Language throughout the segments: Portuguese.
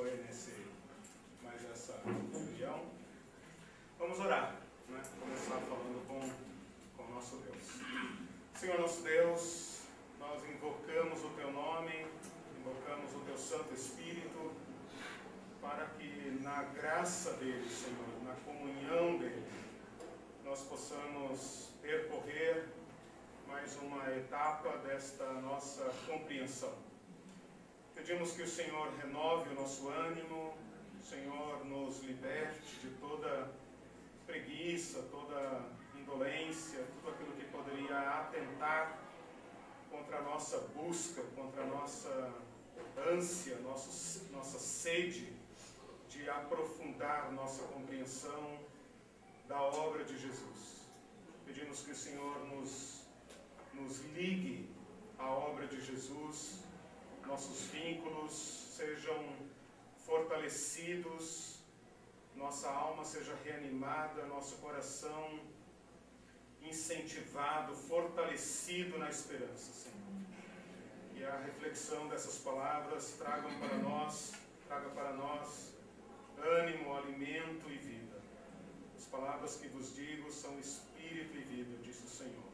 abençoe mais essa reunião. Vamos orar, né? Começar falando com o nosso Deus. Senhor nosso Deus, nós invocamos o Teu nome, invocamos o Teu Santo Espírito, para que na graça dele, Senhor, na comunhão dele, nós possamos percorrer mais uma etapa desta nossa compreensão. Pedimos que o Senhor renove o nosso ânimo, o Senhor nos liberte de toda preguiça, toda indolência, tudo aquilo que poderia atentar contra a nossa busca, contra a nossa ânsia, nossa sede de aprofundar nossa compreensão da obra de Jesus. Pedimos que o Senhor nos ligue à obra de Jesus, nossos vínculos sejam fortalecidos, nossa alma seja reanimada, nosso coração incentivado, fortalecido na esperança, Senhor. E a reflexão dessas palavras traga para nós ânimo, alimento e vida. As palavras que vos digo são espírito e vida, disse o Senhor.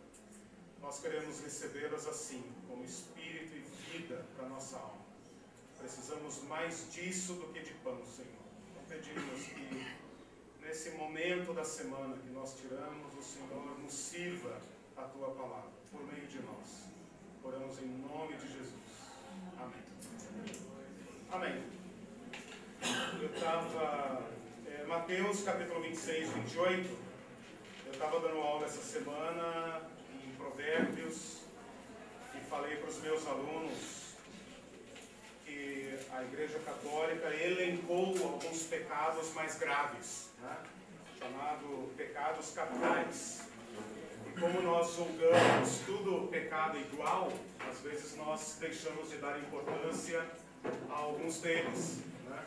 Nós queremos recebê-las assim, como espírito e vida para a nossa alma. Precisamos mais disso do que de pão, Senhor. Então pedimos que nesse momento da semana que nós tiramos, o Senhor nos sirva a Tua palavra, por meio de nós. Oramos em nome de Jesus. Amém. Amém. Eu estava... Mateus capítulo 26, 28. Eu estava dando aula essa semana em Provérbios e falei para os meus alunos que a Igreja Católica elencou alguns pecados mais graves, né? Chamado pecados capitais. E como nós julgamos tudo pecado igual, às vezes nós deixamos de dar importância a alguns deles, né?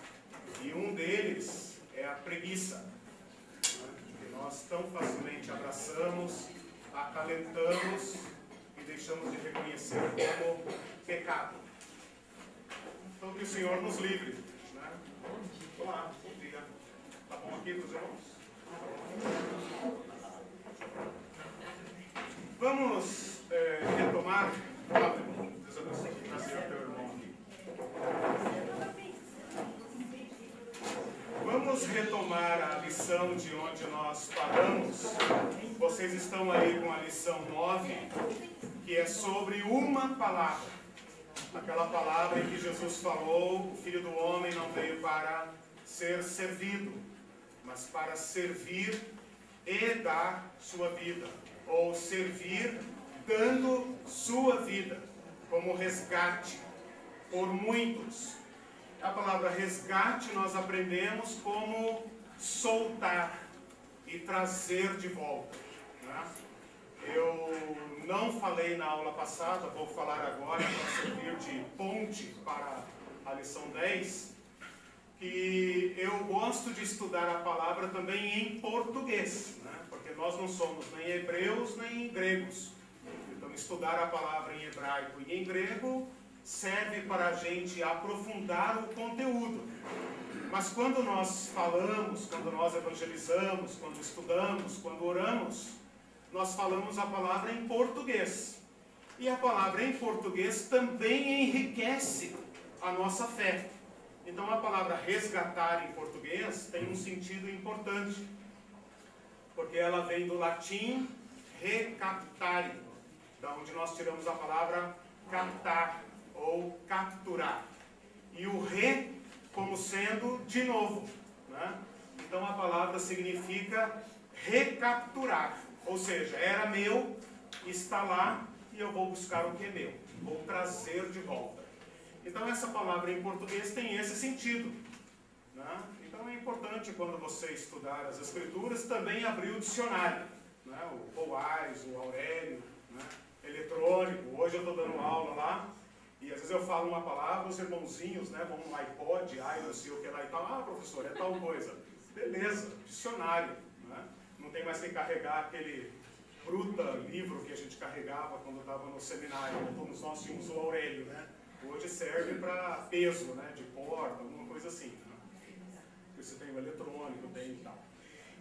E um deles é a preguiça, né? Que nós tão facilmente abraçamos, acalentamos e deixamos de reconhecer como pecado. Então que o Senhor nos livre, né? Olá, bom dia. Tá bom aqui para os irmãos? Vamos retomar. Deus abençoe. Nasceu teu irmão aqui. Vamos retomar a lição de onde nós paramos. Vocês estão aí com a lição 9, que é sobre uma palavra. Aquela palavra em que Jesus falou: o Filho do Homem não veio para ser servido, mas para servir e dar sua vida. Ou servir dando sua vida como resgate por muitos. A palavra resgate nós aprendemos como soltar e trazer de volta, né? Eu não falei na aula passada, vou falar agora para servir de ponte para a lição 10, que eu gosto de estudar a palavra também em português, né? Porque nós não somos nem hebreus nem gregos. Então estudar a palavra em hebraico e em grego serve para a gente aprofundar o conteúdo. Mas quando nós falamos, quando nós evangelizamos, quando estudamos, quando oramos, nós falamos a palavra em português. E a palavra em português também enriquece a nossa fé. Então a palavra resgatar em português tem um sentido importante, porque ela vem do latim recaptare, da onde nós tiramos a palavra captar ou capturar. E o re como sendo de novo, né? Então a palavra significa recapturar. Ou seja, era meu, está lá e eu vou buscar o que é meu. Vou trazer de volta. Então essa palavra em português tem esse sentido, né? Então é importante quando você estudar as Escrituras também abrir o dicionário, né? O Poais, o Aurélio, né? Eletrônico. Hoje eu estou dando aula lá e às vezes eu falo uma palavra, os irmãozinhos, né, vão no iPod, não sei o que lá e tal. Ah, professor, é tal coisa. Beleza, dicionário, né? Não tem mais que carregar aquele bruta livro que a gente carregava quando estava no seminário. Nós tínhamos o Aurélio, né? Hoje serve para peso, né, de porta, alguma coisa assim. porque você tem o eletrônico, tem e tal.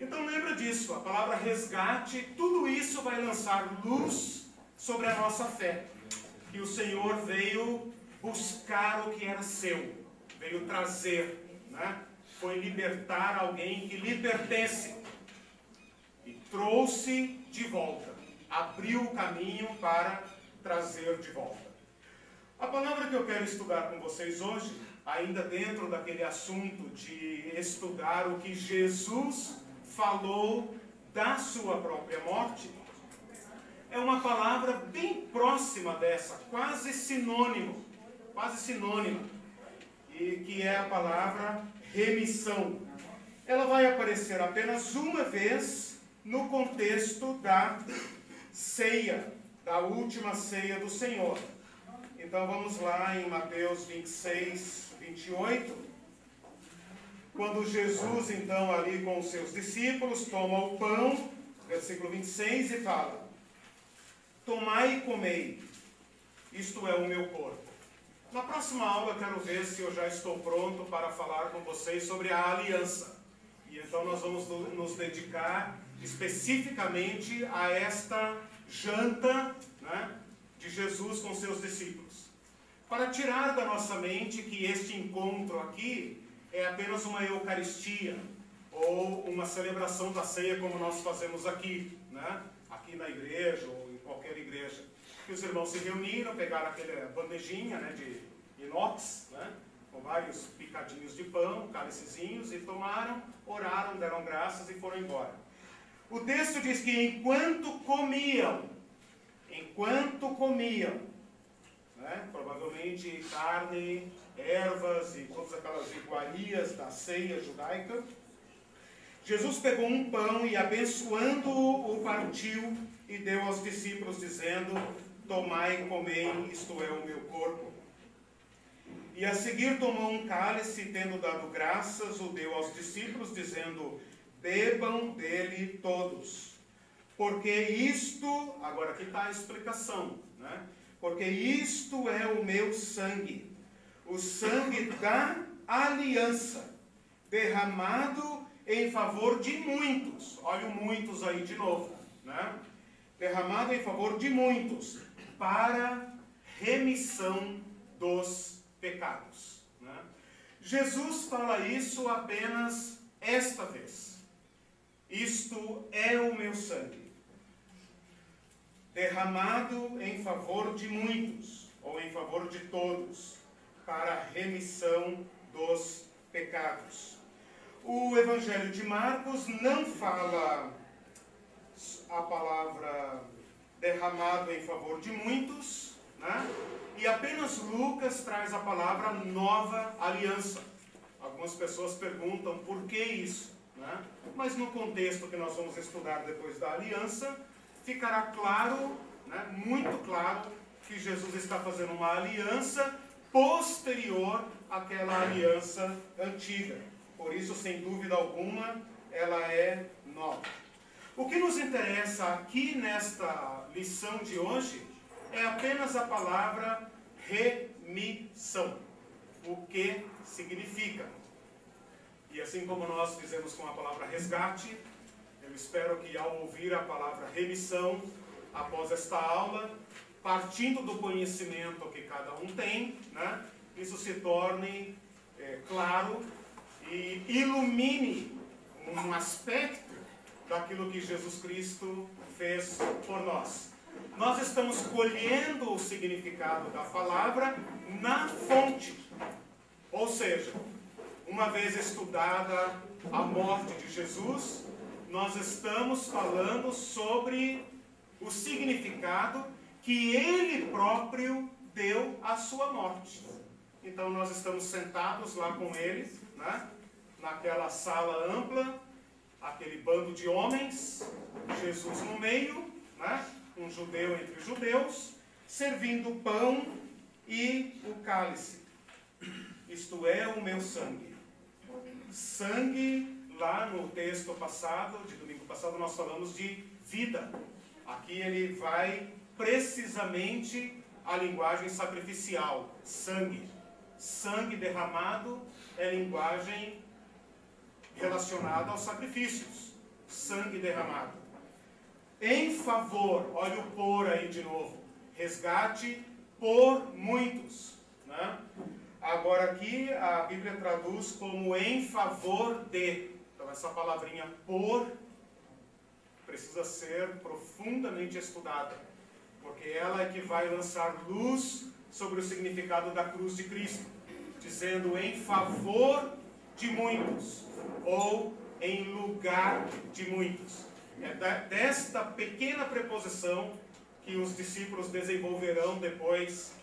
Então lembra disso, a palavra resgate, tudo isso vai lançar luz sobre a nossa fé. Que o Senhor veio buscar o que era seu, veio trazer, né? Foi libertar alguém que lhe pertence e trouxe de volta, abriu o caminho para trazer de volta. A palavra que eu quero estudar com vocês hoje, ainda dentro daquele assunto de estudar o que Jesus falou da sua própria morte, é uma palavra bem próxima dessa, quase sinônima, e que é a palavra remissão. Ela vai aparecer apenas uma vez no contexto da ceia, da última ceia do Senhor. Então vamos lá em Mateus 26, 28. Quando Jesus, então, ali com os seus discípulos, toma o pão, versículo 26, e fala: tomai e comei, isto é o meu corpo. Na próxima aula eu quero ver se eu já estou pronto para falar com vocês sobre a aliança. E então nós vamos nos dedicar especificamente a esta janta, né, de Jesus com seus discípulos. Para tirar da nossa mente que este encontro aqui é apenas uma eucaristia, ou uma celebração da ceia como nós fazemos aqui, né? Aqui na igreja, ou em qualquer igreja. Que os irmãos se reuniram, pegaram aquela bandejinha, né, de inox, né, com vários picadinhos de pão, cálicezinhos, e tomaram, oraram, deram graças e foram embora. O texto diz que enquanto comiam, né, provavelmente carne, ervas e todas aquelas iguarias da ceia judaica, Jesus pegou um pão e, abençoando-o, partiu e deu aos discípulos, dizendo: tomai e comei, isto é o meu corpo. E a seguir tomou um cálice, e tendo dado graças, o deu aos discípulos, dizendo: bebam dele todos, porque isto, agora aqui está a explicação, né? Porque isto é o meu sangue, o sangue da aliança, derramado em favor de muitos. Olha o muitos aí de novo, né? Derramado em favor de muitos, para remissão dos pecados, né? Jesus fala isso apenas esta vez. Isto é o meu sangue, derramado em favor de muitos, ou em favor de todos, para a remissão dos pecados. O Evangelho de Marcos não fala a palavra derramado em favor de muitos, né? E apenas Lucas traz a palavra nova aliança. Algumas pessoas perguntam por que isso, né? Mas no contexto que nós vamos estudar depois da aliança, ficará claro, né, muito claro, que Jesus está fazendo uma aliança posterior àquela aliança antiga. Por isso, sem dúvida alguma, ela é nova. O que nos interessa aqui nesta lição de hoje é apenas a palavra remissão. O que significa? E assim como nós fizemos com a palavra resgate, eu espero que ao ouvir a palavra remissão, após esta aula, partindo do conhecimento que cada um tem, né, isso se torne claro e ilumine um aspecto daquilo que Jesus Cristo fez por nós. Nós estamos colhendo o significado da palavra na fonte. Ou seja, uma vez estudada a morte de Jesus, nós estamos falando sobre o significado que Ele próprio deu à sua morte. Então nós estamos sentados lá com Ele, né, naquela sala ampla, aquele bando de homens, Jesus no meio, né, um judeu entre judeus, servindo o pão e o cálice. Isto é o meu sangue. Sangue, lá no texto passado, de domingo passado, nós falamos de vida. Aqui ele vai precisamente à linguagem sacrificial, sangue. Sangue derramado é linguagem relacionada aos sacrifícios, sangue derramado. Em favor, olha o por aí de novo, resgate por muitos, né? Agora aqui a Bíblia traduz como em favor de. Então essa palavrinha por precisa ser profundamente estudada, porque ela é que vai lançar luz sobre o significado da cruz de Cristo, dizendo em favor de muitos, ou em lugar de muitos. É desta pequena preposição que os discípulos desenvolverão depois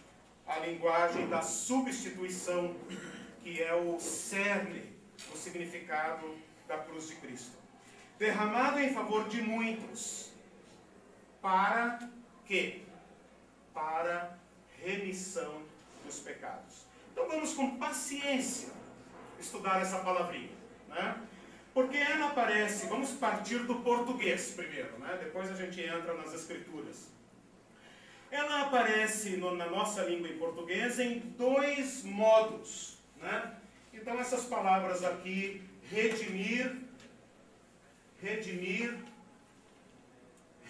a linguagem da substituição, que é o cerne do significado da cruz de Cristo. Derramado em favor de muitos, para quê? Para remissão dos pecados. Então vamos com paciência estudar essa palavrinha, né? Porque ela aparece, vamos partir do português primeiro, né? Depois a gente entra nas escrituras. Ela aparece na nossa língua em português em dois modos, né? Então essas palavras aqui, redimir,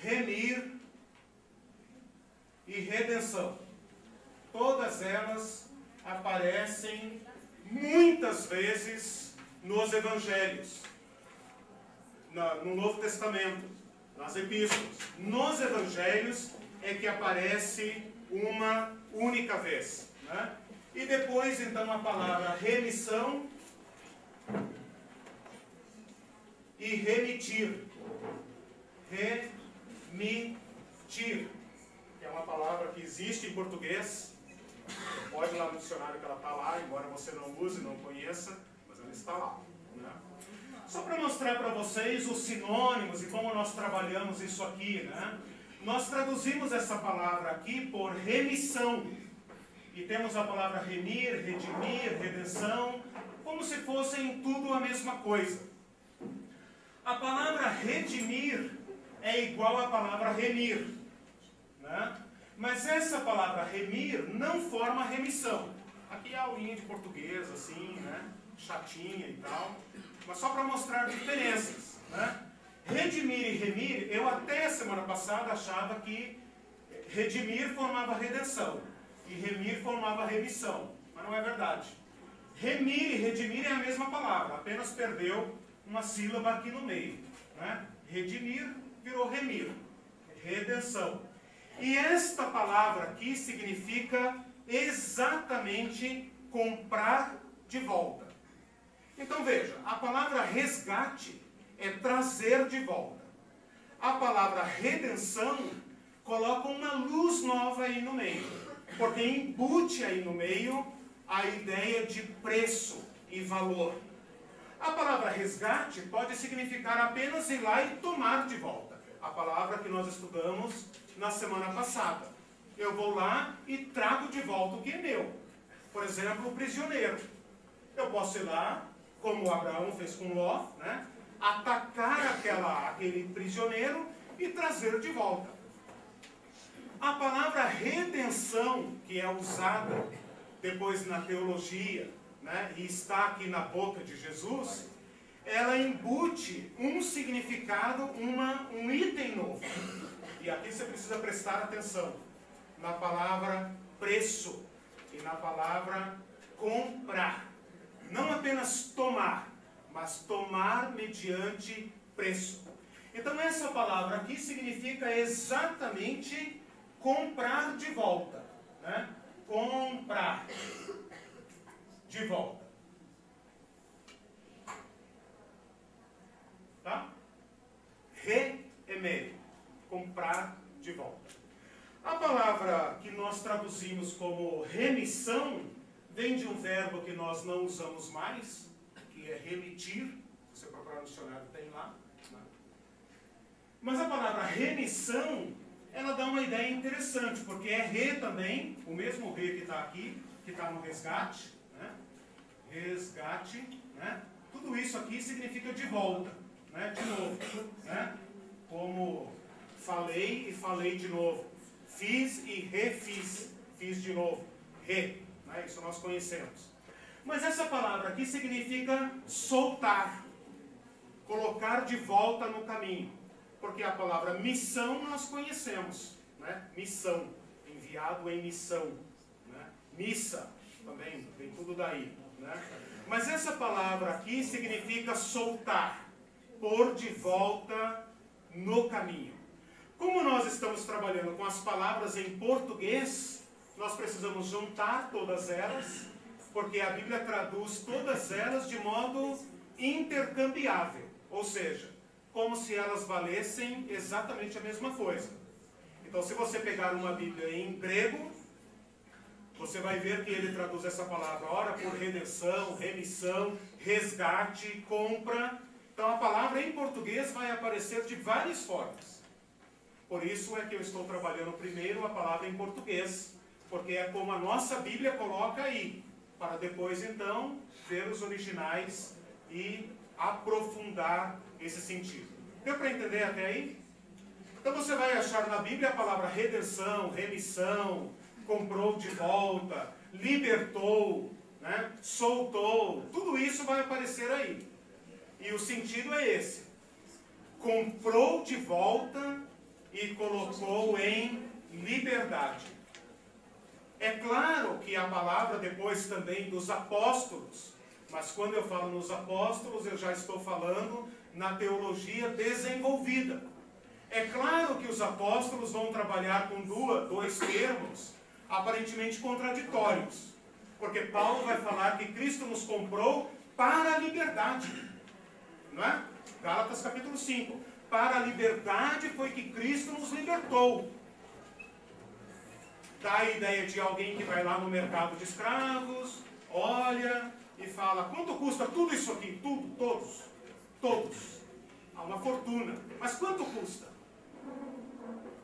remir e redenção. Todas elas aparecem muitas vezes nos evangelhos, no Novo Testamento, nas epístolas. Nos evangelhos é que aparece uma única vez, né? E depois então a palavra remissão e remitir. Remitir, que é uma palavra que existe em português. Pode ir lá no dicionário que ela está lá, embora você não use, não conheça, mas ela está lá, né? Só para mostrar para vocês os sinônimos e como nós trabalhamos isso aqui, né? Nós traduzimos essa palavra aqui por remissão. E temos a palavra remir, redimir, redenção, como se fossem tudo a mesma coisa. A palavra redimir é igual à palavra remir, né? Mas essa palavra remir não forma remissão. Aqui é a aulinha de português, assim, né? Chatinha e tal. Mas só para mostrar diferenças, né? Redimir e remir, eu até semana passada achava que redimir formava redenção e remir formava remissão. Mas não é verdade. Remir e redimir é a mesma palavra, apenas perdeu uma sílaba aqui no meio, né? Redimir virou remir. Redenção. E esta palavra aqui significa exatamente comprar de volta. Então veja, a palavra resgate é trazer de volta. A palavra redenção coloca uma luz nova aí no meio, porque embute aí no meio a ideia de preço e valor. A palavra resgate pode significar apenas ir lá e tomar de volta. A palavra que nós estudamos na semana passada. Eu vou lá e trago de volta o que é meu. Por exemplo, o prisioneiro. Eu posso ir lá, como Abraão fez com Ló, né? Atacar aquele prisioneiro e trazer de volta. A palavra redenção, que é usada depois na teologia, né? E está aqui na boca de Jesus, ela embute um significado, um item novo. E aqui você precisa prestar atenção na palavra preço e na palavra comprar. Não apenas tomar, mas tomar mediante preço. Então essa palavra aqui significa exatamente comprar de volta, né? Comprar de volta. Tá? Reemer, comprar de volta. A palavra que nós traduzimos como remissão vem de um verbo que nós não usamos mais, que é remitir. Se você procurar no dicionário, tem lá, né? Mas a palavra remissão, ela dá uma ideia interessante, porque é re também, o mesmo re que está aqui, que está no resgate, né? Resgate, né? Tudo isso aqui significa de volta, né? De novo, né? Como falei e falei de novo. Fiz e refiz. Fiz de novo. Re. Né? Isso nós conhecemos. Mas essa palavra aqui significa soltar. colocar de volta no caminho. Porque a palavra missão nós conhecemos, né? Missão, enviado em missão, né? Missa, também, vem tudo daí, né? Mas essa palavra aqui significa soltar, pôr de volta no caminho. Como nós estamos trabalhando com as palavras em português, nós precisamos juntar todas elas, porque a Bíblia traduz todas elas de modo intercambiável, ou seja, como se elas valessem exatamente a mesma coisa. Então, se você pegar uma Bíblia em grego, você vai ver que ele traduz essa palavra, ora, por redenção, remissão, resgate, compra. Então, a palavra em português vai aparecer de várias formas. Por isso é que eu estou trabalhando primeiro a palavra em português, porque é como a nossa Bíblia coloca aí, para depois, então, ver os originais e aprofundar esse sentido. Deu para entender até aí? Então você vai achar na Bíblia a palavra redenção, remissão, comprou de volta, libertou, né? Soltou, tudo isso vai aparecer aí. E o sentido é esse: comprou de volta e colocou em liberdade. É claro que a palavra depois também dos apóstolos, mas quando eu falo nos apóstolos, eu já estou falando na teologia desenvolvida. É claro que os apóstolos vão trabalhar com dois termos aparentemente contraditórios. Porque Paulo vai falar que Cristo nos comprou para a liberdade. Não é? Gálatas capítulo 5. Para a liberdade foi que Cristo nos libertou. Dá a ideia de alguém que vai lá no mercado de escravos, olha e fala, quanto custa tudo isso aqui? Tudo, todos. Todos. Há uma fortuna. Mas quanto custa?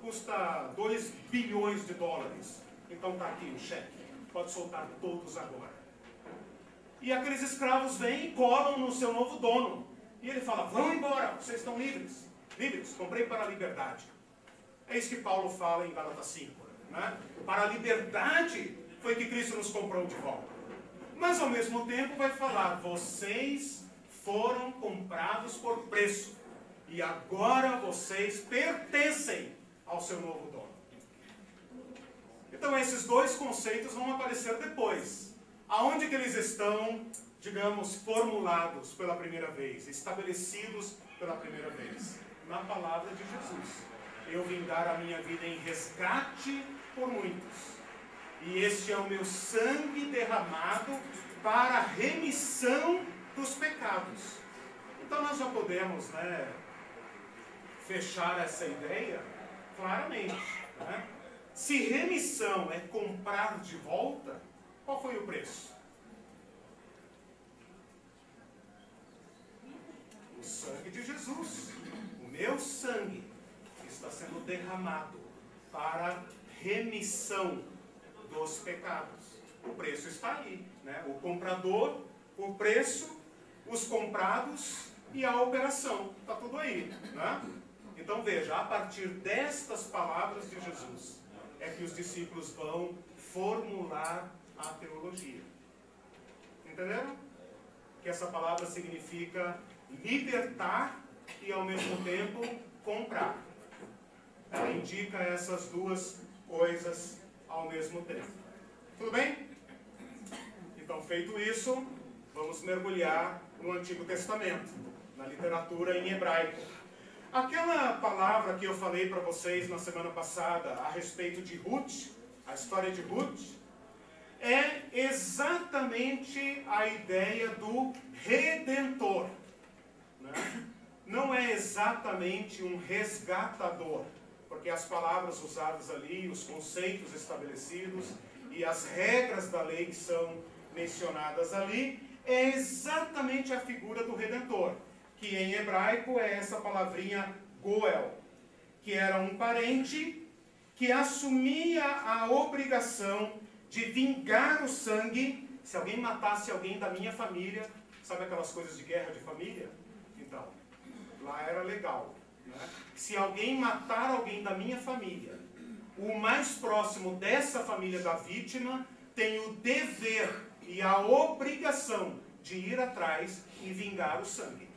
Custa 2 bilhões de dólares. Então está aqui o cheque. Pode soltar todos agora. E aqueles escravos vêm e colam no seu novo dono. E ele fala, vão embora, vocês estão livres. Livres, comprei para a liberdade. É isso que Paulo fala em Gálatas 5. Né? Para a liberdade foi que Cristo nos comprou de volta. Mas ao mesmo tempo vai falar, vocês foram comprados por preço. E agora vocês pertencem ao seu novo dono. Então esses dois conceitos vão aparecer depois. Aonde que eles estão, digamos, formulados pela primeira vez, estabelecidos pela primeira vez? Na palavra de Jesus. Eu vim dar a minha vida em resgate por muitos. E este é o meu sangue derramado para a remissão dos pecados. Então nós já podemos, né, fechar essa ideia claramente. Né? Se remissão é comprar de volta, qual foi o preço? O sangue de Jesus. O meu sangue está sendo derramado para remissão dos pecados. O preço está aí, né? O comprador, o preço, os comprados e a operação. Está tudo aí, né? Então veja, a partir destas palavras de Jesus é que os discípulos vão formular a teologia. Entenderam? Que essa palavra significa libertar e ao mesmo tempo comprar. Ela indica essas duas coisas ao mesmo tempo. Tudo bem? Então, feito isso, vamos mergulhar no Antigo Testamento, na literatura em hebraico. Aquela palavra que eu falei para vocês na semana passada a respeito de Ruth, a história de Ruth, é exatamente a ideia do redentor. Né? Não é exatamente um resgatador, porque as palavras usadas ali, os conceitos estabelecidos e as regras da lei que são mencionadas ali, é exatamente a figura do Redentor, que em hebraico é essa palavrinha Goel, que era um parente que assumia a obrigação de vingar o sangue. Se alguém matasse alguém da minha família, sabe aquelas coisas de guerra de família? Então, lá era legal. Né? Se alguém matar alguém da minha família, o mais próximo dessa família da vítima tem o dever e a obrigação de ir atrás e vingar o sangue.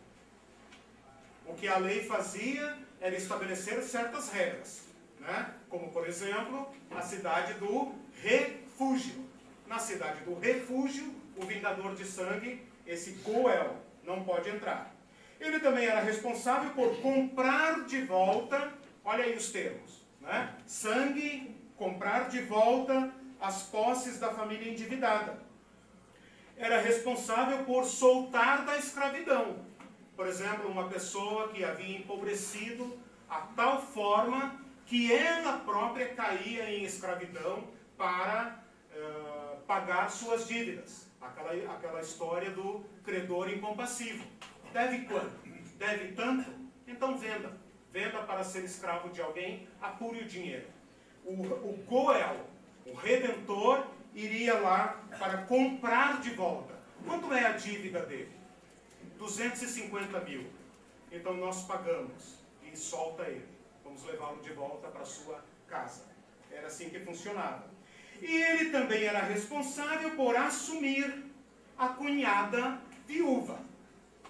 O que a lei fazia era estabelecer certas regras, né? Como, por exemplo, a cidade do refúgio. Na cidade do refúgio, o vingador de sangue, esse Goel, não pode entrar. Ele também era responsável por comprar de volta, olha aí os termos, né? Sangue, comprar de volta as posses da família endividada. Era responsável por soltar da escravidão. Por exemplo, uma pessoa que havia empobrecido a tal forma que ela própria caía em escravidão para pagar suas dívidas. Aquela história do credor incompassivo. Deve quanto? Deve tanto? Então venda. Venda para ser escravo de alguém, apure o dinheiro. O Goel, o Redentor, iria lá para comprar de volta. Quanto é a dívida dele? 250 mil. Então nós pagamos e solta ele. Vamos levá-lo de volta para sua casa. Era assim que funcionava. E ele também era responsável por assumir a cunhada viúva.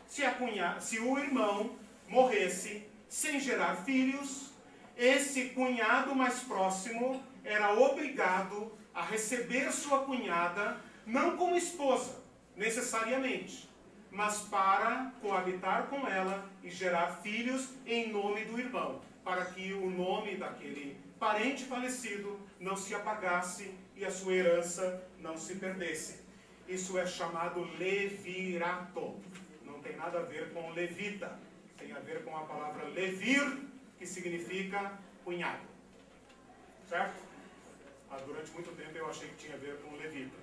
Se o irmão morresse sem gerar filhos, esse cunhado mais próximo era obrigado a receber sua cunhada, não como esposa, necessariamente, mas para coabitar com ela e gerar filhos em nome do irmão, para que o nome daquele parente falecido não se apagasse e a sua herança não se perdesse. Isso é chamado levirato. Não tem nada a ver com levita. Tem a ver com a palavra levir, que significa cunhado. Certo? Durante muito tempo eu achei que tinha a ver com levita.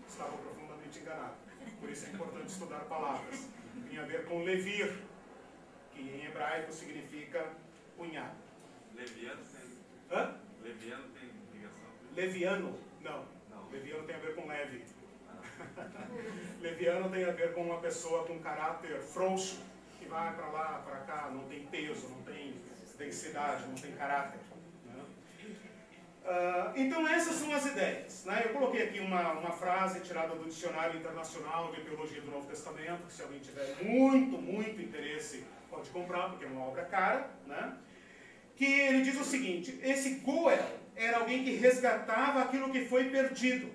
Estava profundamente enganado. Por isso é importante estudar palavras. Tem a ver com levir, que em hebraico significa cunhado. Leviano tem. Hã? Leviano tem ligação? Leviano? Não. Leviano tem a ver com leve. Leviano tem a ver com uma pessoa com caráter frouxo, que vai para lá, para cá, não tem peso, não tem densidade, não tem caráter. Né? Então essas são as ideias. Né? Eu coloquei aqui uma frase tirada do Dicionário Internacional de Teologia do Novo Testamento, que se alguém tiver muito interesse, pode comprar, porque é uma obra cara, né? Que ele diz o seguinte: esse Goel era alguém que resgatava aquilo que foi perdido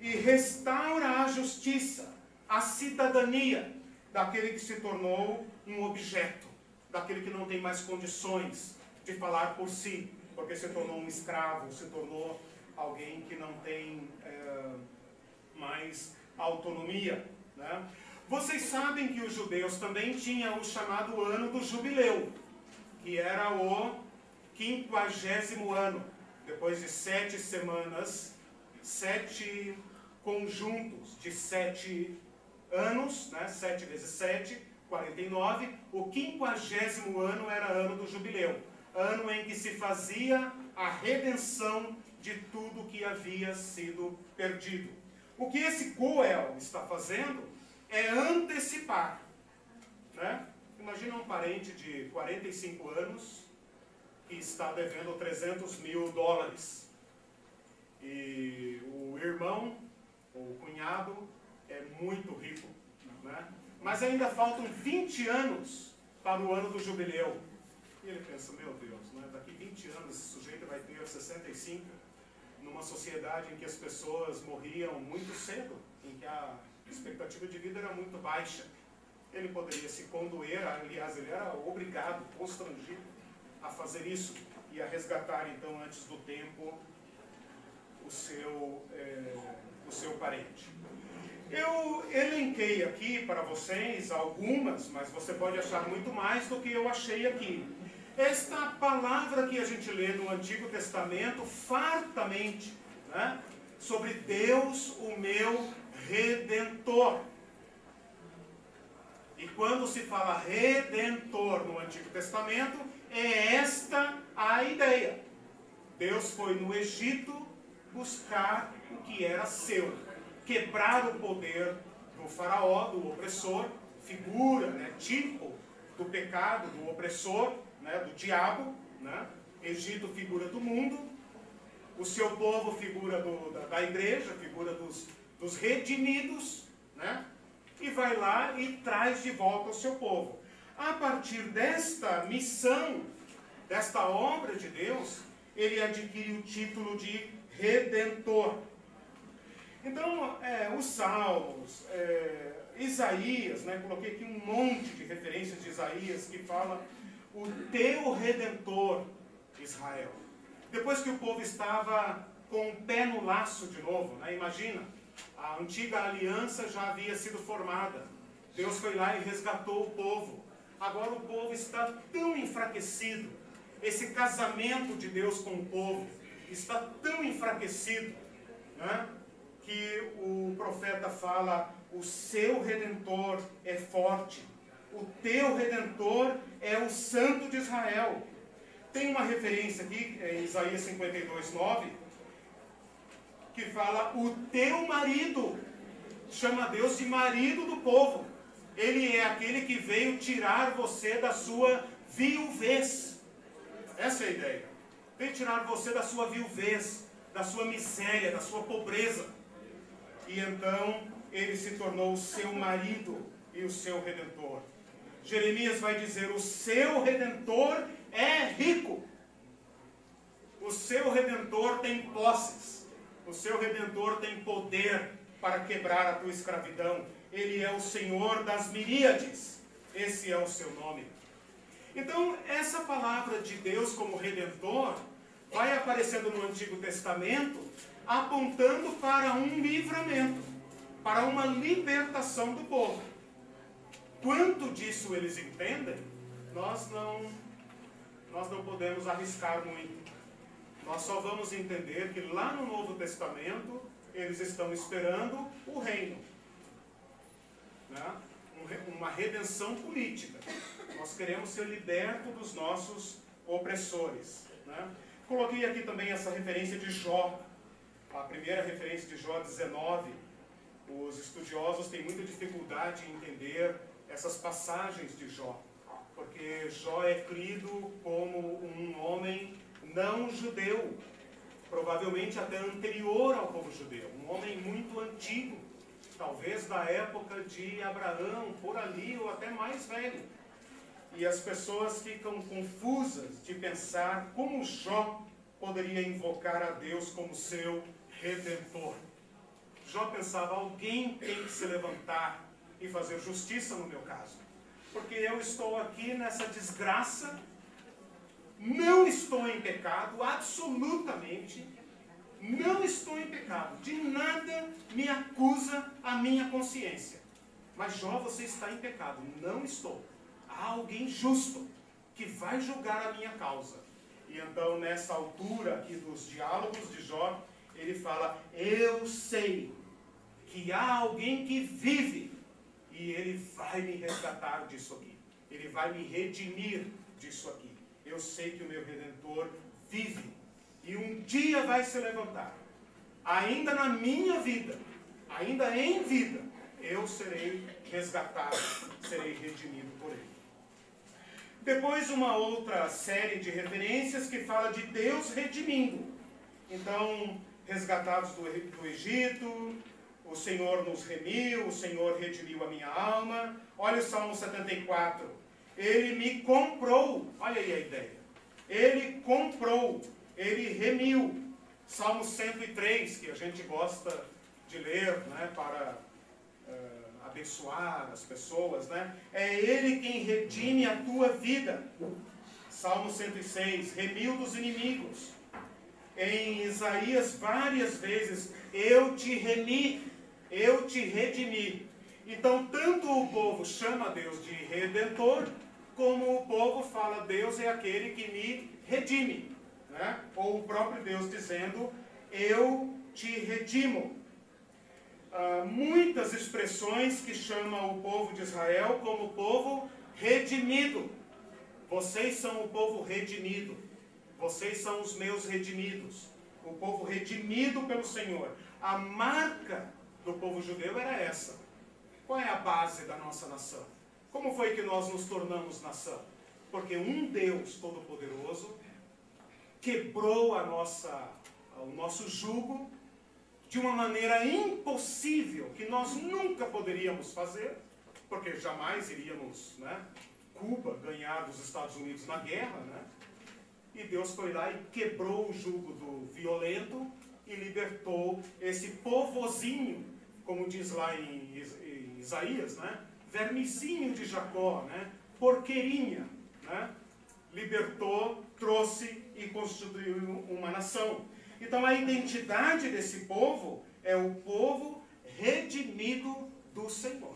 e restaura a justiça, a cidadania daquele que se tornou um objeto, daquele que não tem mais condições de falar por si, porque se tornou um escravo, se tornou alguém que não tem mais autonomia. Né? Vocês sabem que os judeus também tinham o chamado ano do jubileu, que era o 50º ano, depois de 7 semanas, 7 conjuntos de 7 anos, né? 7 vezes 7, 49, o 50º ano era ano do jubileu, ano em que se fazia a redenção de tudo que havia sido perdido. O que esse Goel está fazendo é antecipar. Né? Imagina um parente de 45 anos que está devendo 300 mil dólares. E o irmão, o cunhado, é muito rico. Né? Mas ainda faltam 20 anos para o ano do jubileu. E ele pensa, meu Deus, né? Daqui 20 anos esse sujeito vai ter 65, numa sociedade em que as pessoas morriam muito cedo, em que a expectativa de vida era muito baixa. Ele poderia se condoer, aliás, ele era obrigado, constrangido a fazer isso e a resgatar, então, antes do tempo, o seu parente. Eu elenquei aqui para vocês algumas, mas você pode achar muito mais do que eu achei aqui. Esta palavra que a gente lê no Antigo Testamento fartamente, né, sobre Deus, o meu Redentor. E quando se fala Redentor no Antigo Testamento, é esta a ideia. Deus foi no Egito buscar o que era seu, quebrar o poder do faraó, do opressor, figura, né, tipo do pecado, do opressor, né, do diabo, né? Egito, figura do mundo, o seu povo, figura da igreja, figura dos redimidos, né? E vai lá e traz de volta o seu povo. A partir desta missão, desta obra de Deus, ele adquire o título de Redentor. Então, os Salmos, Isaías, né, coloquei aqui um monte de referências de Isaías que fala o teu Redentor, Israel. Depois que o povo estava com o pé no laço de novo, né, imagina, a antiga aliança já havia sido formada. Deus foi lá e resgatou o povo. Agora o povo está tão enfraquecido. Esse casamento de Deus com o povo está tão enfraquecido, né, que o profeta fala, o seu Redentor é forte, o teu Redentor é o Santo de Israel. Tem uma referência aqui, em Isaías 52:9, que fala, o teu marido, chama Deus de marido do povo. Ele é aquele que veio tirar você da sua viuvez. Essa é a ideia. Veio tirar você da sua viuvez, da sua miséria, da sua pobreza. E então ele se tornou o seu marido e o seu Redentor. Jeremias vai dizer, o seu Redentor é rico. O seu Redentor tem posses. O seu Redentor tem poder para quebrar a tua escravidão. Ele é o Senhor das miríades. Esse é o seu nome. Então, essa palavra de Deus como Redentor vai aparecendo no Antigo Testamento, apontando para um livramento, para uma libertação do povo. Quanto disso eles entendem, nós não podemos arriscar muito. Nós só vamos entender que lá no Novo Testamento, eles estão esperando o reino. Né? Uma redenção política. Nós queremos ser libertos dos nossos opressores. Né? Coloquei aqui também essa referência de Jó. A primeira referência de Jó 19. Os estudiosos têm muita dificuldade em entender essas passagens de Jó. Porque Jó é crido como um homem não judeu. Provavelmente até anterior ao povo judeu. Um homem muito antigo. Talvez da época de Abraão, por ali, ou até mais velho. E as pessoas ficam confusas de pensar como Jó poderia invocar a Deus como seu Redentor. Jó pensava, alguém tem que se levantar e fazer justiça no meu caso. Porque eu estou aqui nessa desgraça, não estou em pecado, absolutamente, não estou em pecado. De nada me acusa a minha consciência. Mas Jó, você está em pecado. Não estou. Há alguém justo que vai julgar a minha causa. E então, nessa altura aqui dos diálogos de Jó, ele fala, eu sei que há alguém que vive e ele vai me resgatar disso aqui. Ele vai me redimir disso aqui. Eu sei que o meu Redentor vive e um dia vai se levantar. Ainda na minha vida, ainda em vida, eu serei resgatado, serei redimido por ele. Depois uma outra série de referências que fala de Deus redimindo. Então, resgatados do Egito, o Senhor nos remiu, o Senhor redimiu a minha alma. Olha o Salmo 74. Ele me comprou. Olha aí a ideia. Ele comprou, ele remiu. Salmo 103, que a gente gosta de ler, né, para abençoar as pessoas, né? É ele quem redime a tua vida. Salmo 106, remiu dos inimigos. Em Isaías, várias vezes, eu te remi, eu te redimi. Então, tanto o povo chama Deus de Redentor, como o povo fala, Deus é aquele que me redime. Né? Ou o próprio Deus dizendo, eu te redimo. Muitas expressões que chamam o povo de Israel como povo redimido. Vocês são o povo redimido. Vocês são os meus redimidos. O povo redimido pelo Senhor. A marca do povo judeu era essa. Qual é a base da nossa nação? Como foi que nós nos tornamos nação? Porque um Deus Todo-Poderoso quebrou o nosso jugo de uma maneira impossível, que nós nunca poderíamos fazer, porque jamais iríamos, né, Cuba ganhar dos Estados Unidos na guerra, né? E Deus foi lá e quebrou o jugo do violento e libertou esse povozinho, como diz lá em Isaías, né? Vermezinho de Jacó, né? Porqueirinha, né? Libertou, trouxe e constituiu uma nação. Então a identidade desse povo é o povo redimido do Senhor.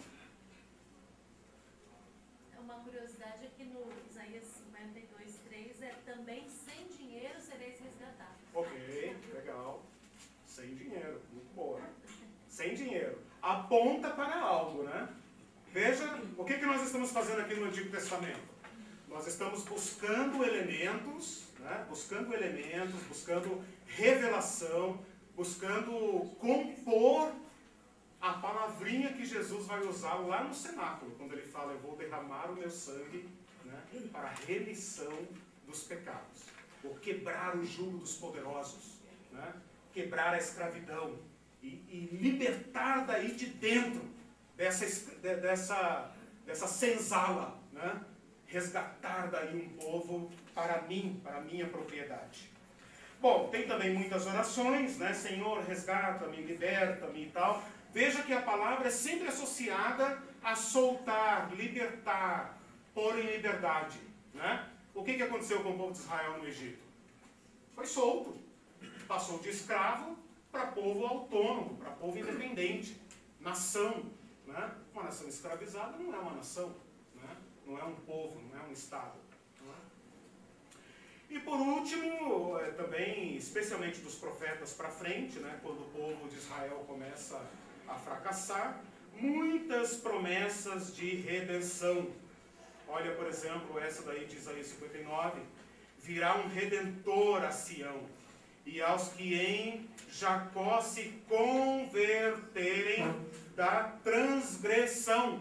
Uma curiosidade é que no Isaías 52:3 é também sem dinheiro sereis resgatados. Ok, legal. Sem dinheiro, muito boa. Sem dinheiro. Aponta para algo, né? Veja, o que nós estamos fazendo aqui no Antigo Testamento? Nós estamos buscando elementos, né? Buscando revelação, buscando compor a palavrinha que Jesus vai usar lá no cenáculo, quando ele fala, eu vou derramar o meu sangue, né, para a remissão dos pecados. Vou quebrar o jugo dos poderosos, né, quebrar a escravidão e libertar daí de dentro dessa senzala, né, resgatar daí um povo para mim, para a minha propriedade. Bom, tem também muitas orações, né, Senhor, resgata-me, liberta-me e tal. Veja que a palavra é sempre associada a soltar, libertar, pôr em liberdade, né? O que aconteceu com o povo de Israel no Egito? Foi solto. Passou de escravo para povo autônomo, para povo independente. Nação, né? Uma nação escravizada não é uma nação, né? Não é um povo, não é um estado. Né? E por último, também, especialmente dos profetas para frente, né? Quando o povo de Israel começa a fracassar, muitas promessas de redenção. Olha, por exemplo, essa daí de Isaías 59. Virá um redentor a Sião, e aos que em Jacó se converterem da transgressão.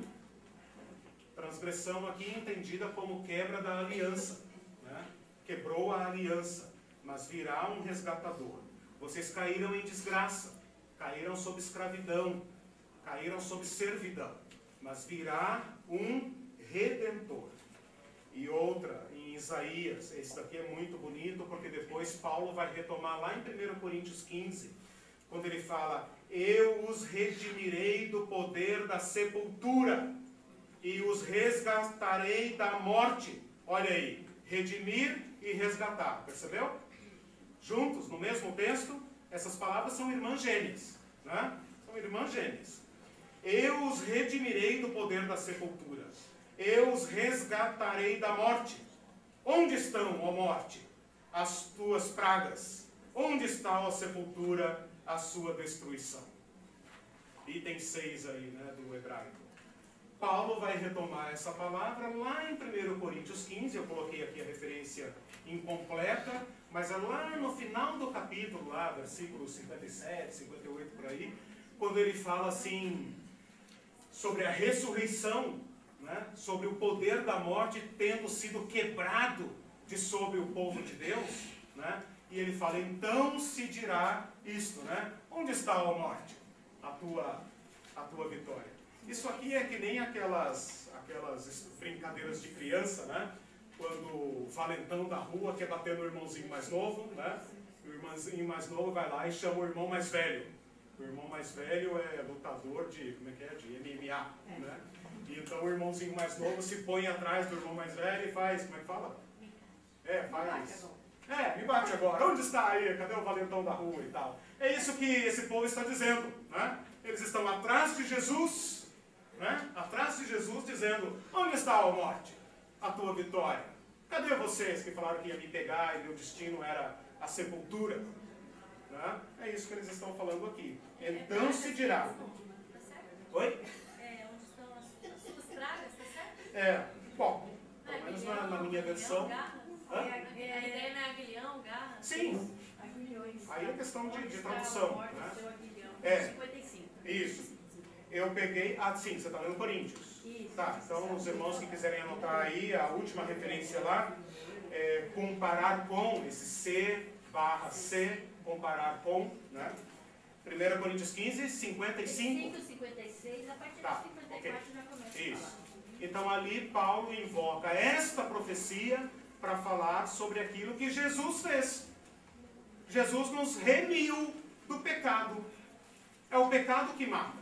Transgressão aqui entendida como quebra da aliança, né? Quebrou a aliança, mas virá um resgatador. Vocês caíram em desgraça, caíram sob escravidão, caíram sob servidão, mas virá um redentor. E outra, em Isaías, esse daqui é muito bonito, porque depois Paulo vai retomar lá em 1 Coríntios 15, quando ele fala, eu os redimirei do poder da sepultura, e os resgatarei da morte. Olha aí, redimir e resgatar, percebeu? Juntos, no mesmo texto, essas palavras são irmãs gêmeas, né? São irmãs gêmeas. Eu os redimirei do poder da sepultura. Eu os resgatarei da morte. Onde estão, ó morte, as tuas pragas? Onde está, ó sepultura, a sua destruição? Item 6 aí, né, do hebraico. Paulo vai retomar essa palavra lá em 1 Coríntios 15, eu coloquei aqui a referência incompleta, mas é lá no final do capítulo, lá, versículos 57, 58, por aí, quando ele fala assim, sobre a ressurreição, né, sobre o poder da morte tendo sido quebrado de sobre o povo de Deus, né, e ele fala, então se dirá isto, né, onde está, ó morte, a tua vitória? Isso aqui é que nem aquelas brincadeiras de criança, né, quando o valentão da rua quer bater no irmãozinho mais novo, né, o irmãozinho mais novo vai lá e chama o irmão mais velho. O irmão mais velho é lutador de, de MMA, né? E então o irmãozinho mais novo se põe atrás do irmão mais velho e faz, como é que fala? Me bate agora. Onde está aí? Cadê o valentão da rua e tal? É isso que esse povo está dizendo, né? Eles estão atrás de Jesus, né? Atrás de Jesus dizendo, onde está, a morte? A tua vitória. Cadê vocês que falaram que ia me pegar e meu destino era a sepultura? Né? É isso que eles estão falando aqui. Então se dirá. Oi? Onde estão as suas pragas, tá certo? Bom, pelo menos na minha versão. A ideia não é aguilhão, garra? Sim. Aí é questão de tradução. Né? 55. Isso. Eu peguei. Sim, você está lendo Coríntios. Isso. Tá, então os irmãos que quiserem anotar aí, a última referência lá, comparar com, esse C/C, comparar com, né? 1 Coríntios 15, 55. 55, 56, a partir Tá, de 54 já começa a Isso. falar. Então ali Paulo invoca esta profecia para falar sobre aquilo que Jesus fez. Jesus nos remiu do pecado. É o pecado que mata.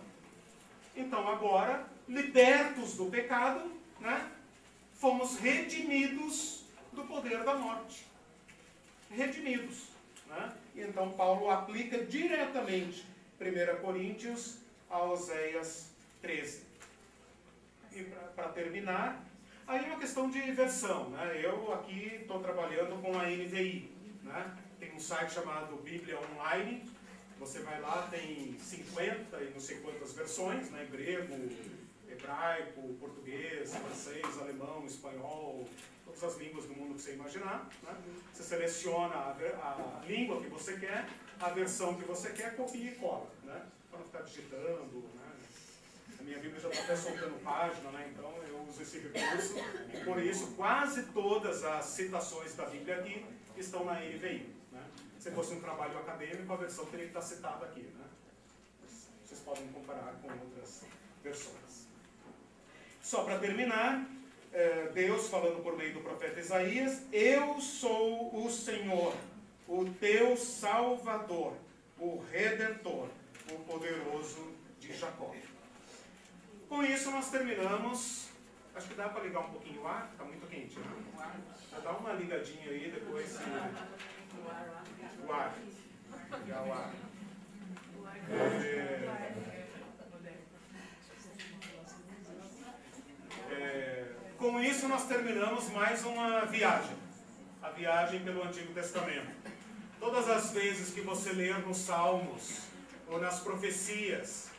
Então agora, libertos do pecado, né, fomos redimidos do poder da morte. Redimidos. Né? E então Paulo aplica diretamente 1 Coríntios a Oséias 13. E para terminar, aí é uma questão de versão. Né? Eu aqui estou trabalhando com a NVI. Né? Tem um site chamado Bíblia Online. Você vai lá, tem 50 e não sei quantas versões, né? Grego, hebraico, português, francês, alemão, espanhol, todas as línguas do mundo que você imaginar. Né? Você seleciona a língua que você quer, a versão que você quer, copia e cola. Né? Para não ficar digitando. Né? A minha Bíblia já está até soltando página, né? Então eu uso esse recurso. E por isso, quase todas as citações da Bíblia aqui estão na NVI. Né? Se fosse um trabalho acadêmico, a versão teria que estar citada aqui. Né? Vocês podem comparar com outras versões. Só para terminar, Deus falando por meio do profeta Isaías: eu sou o Senhor, o teu Salvador, o Redentor, o poderoso de Jacó. Com isso nós terminamos. Acho que dá para ligar um pouquinho o ar, está muito quente. Né? Dá uma ligadinha aí depois. O ar. Ligar o ar. Com isso nós terminamos mais uma viagem. A viagem pelo Antigo Testamento. Todas as vezes que você ler nos Salmos ou nas profecias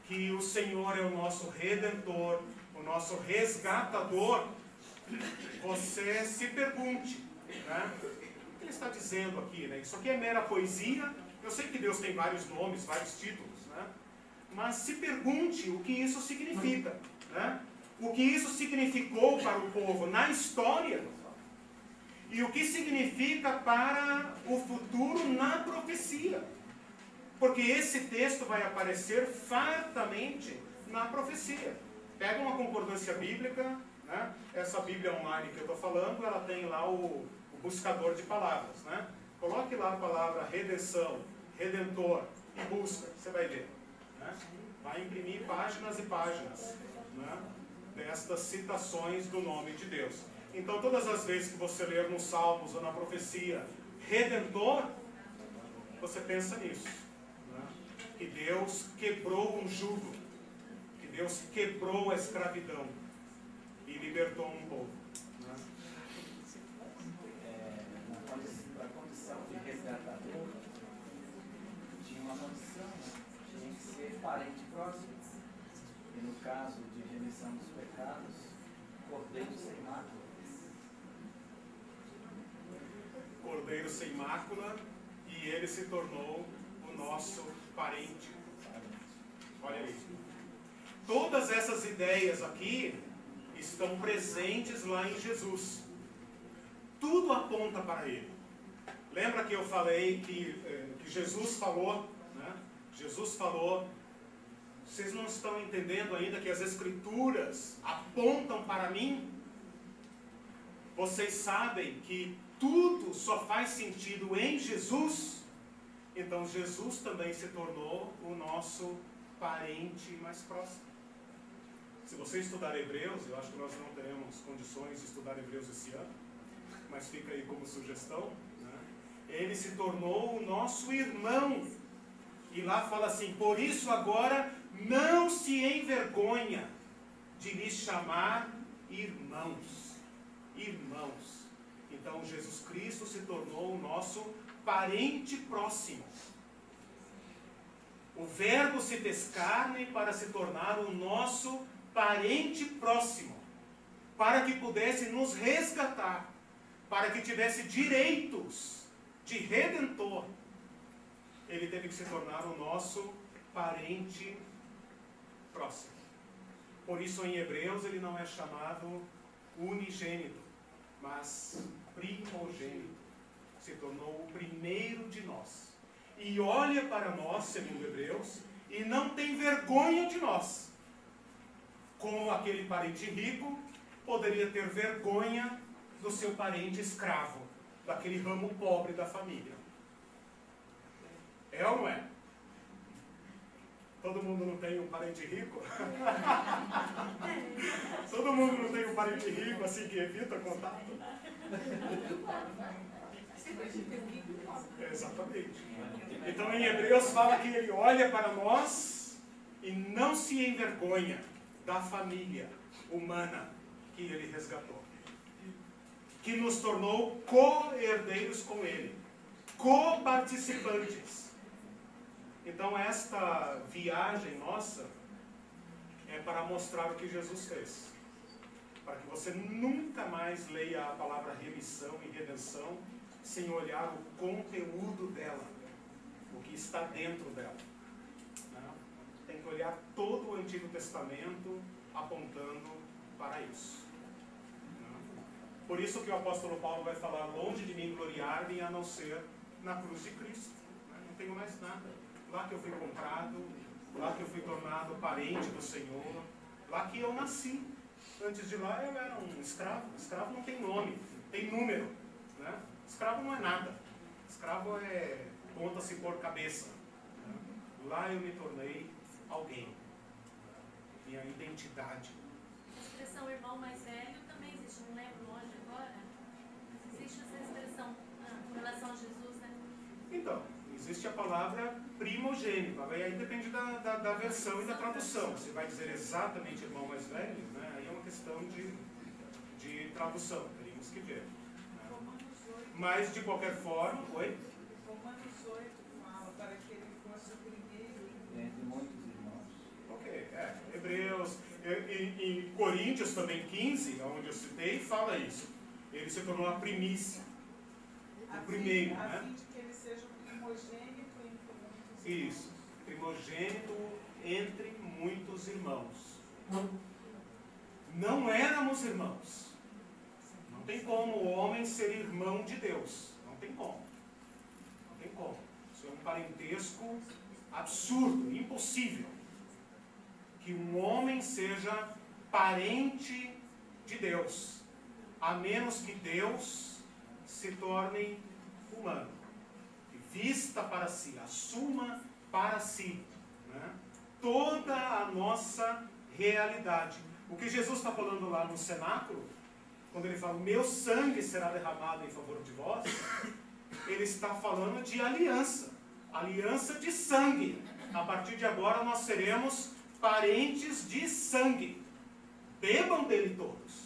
que o Senhor é o nosso Redentor, o nosso resgatador, você se pergunte, né? O que ele está dizendo aqui? Né? Isso aqui é mera poesia. Eu sei que Deus tem vários nomes, vários títulos, né? Mas se pergunte o que isso significa. Né? O que isso significou para o povo na história e o que significa para o futuro na profecia. Porque esse texto vai aparecer fartamente na profecia. Pega uma concordância bíblica, né? Essa Bíblia online que eu estou falando, ela tem lá o buscador de palavras. Né? Coloque lá a palavra redenção, redentor e busca, você vai ver. Né? Vai imprimir páginas e páginas, né, destas citações do nome de Deus. Então todas as vezes que você ler nos Salmos ou na profecia Redentor, você pensa nisso. Né? Que Deus quebrou um jugo. Que Deus quebrou a escravidão e libertou um povo. Né? Na condição de resgatador, tinha uma condição, tinha que ser parente próximo. E no caso de remissão dos pecados, cordeiro sem mácula. Cordeiro sem mácula, e ele se tornou o nosso parente. Olha aí. Todas essas ideias aqui estão presentes lá em Jesus. Tudo aponta para ele. Lembra que eu falei que Jesus falou, né? Jesus falou, vocês não estão entendendo ainda que as Escrituras apontam para mim? Vocês sabem que tudo só faz sentido em Jesus? Então Jesus também se tornou o nosso parente mais próximo. Se você estudar Hebreus, eu acho que nós não teremos condições de estudar Hebreus esse ano, mas fica aí como sugestão, né? Ele se tornou o nosso irmão. E lá fala assim: por isso agora não se envergonha de lhes chamar irmãos. Irmãos. Então Jesus Cristo se tornou o nosso parente próximo. O Verbo se fez carne para se tornar o nosso parente próximo, para que pudesse nos resgatar, para que tivesse direitos de redentor. Ele teve que se tornar o nosso parente próximo. Por isso em Hebreus ele não é chamado unigênito, mas primogênito. Se tornou o primeiro de nós. E olha para nós, segundo Hebreus, e não tem vergonha de nós. Como aquele parente rico poderia ter vergonha do seu parente escravo, daquele ramo pobre da família. É ou não é? Todo mundo não tem um parente rico? Todo mundo não tem um parente rico, assim, que evita contato? Exatamente. Então em Hebreus fala que ele olha para nós e não se envergonha da família humana que ele resgatou, que nos tornou co-herdeiros com ele, co-participantes. Então esta viagem nossa é para mostrar o que Jesus fez, para que você nunca mais leia a palavra remissão e redenção sem olhar o conteúdo dela, o que está dentro dela. Tem que olhar todo o Antigo Testamento apontando para isso. Por isso que o apóstolo Paulo vai falar: longe de mim gloriar-me a não ser na cruz de Cristo. Não tenho mais nada. Lá que eu fui comprado, lá que eu fui tornado parente do Senhor, lá que eu nasci. Antes de lá eu era um escravo. Escravo não tem nome, tem número, né? Escravo não é nada. Escravo é conta-se por cabeça. Lá eu me tornei alguém. Minha identidade. A expressão irmão mais velho também existe, não lembro onde agora. Mas existe essa expressão com relação a Jesus, né? Então, existe a palavra primogênito. Aí depende da versão e da tradução. Se vai dizer exatamente irmão mais velho, né? Aí é uma questão de tradução. Teríamos que ver. Mas, de qualquer forma... Oi? Romanos 8 fala para que ele fosse o primeiro Entre muitos irmãos. Ok, Hebreus, em Coríntios também 15, onde eu citei, fala isso. Ele se tornou a primícia, o primeiro, a né? fim de que ele seja o primogênito entre muitos irmãos. Isso, primogênito entre muitos irmãos. Não éramos irmãos. Não tem como o homem ser irmão de Deus. Não tem como. Não tem como. Isso é um parentesco absurdo, impossível. Que um homem seja parente de Deus, a menos que Deus se torne humano, e vista para si, assuma para si, né, toda a nossa realidade. O que Jesus está falando lá no cenáculo, quando ele fala, meu sangue será derramado em favor de vós, ele está falando de aliança, aliança de sangue. A partir de agora nós seremos parentes de sangue. Bebam dele todos.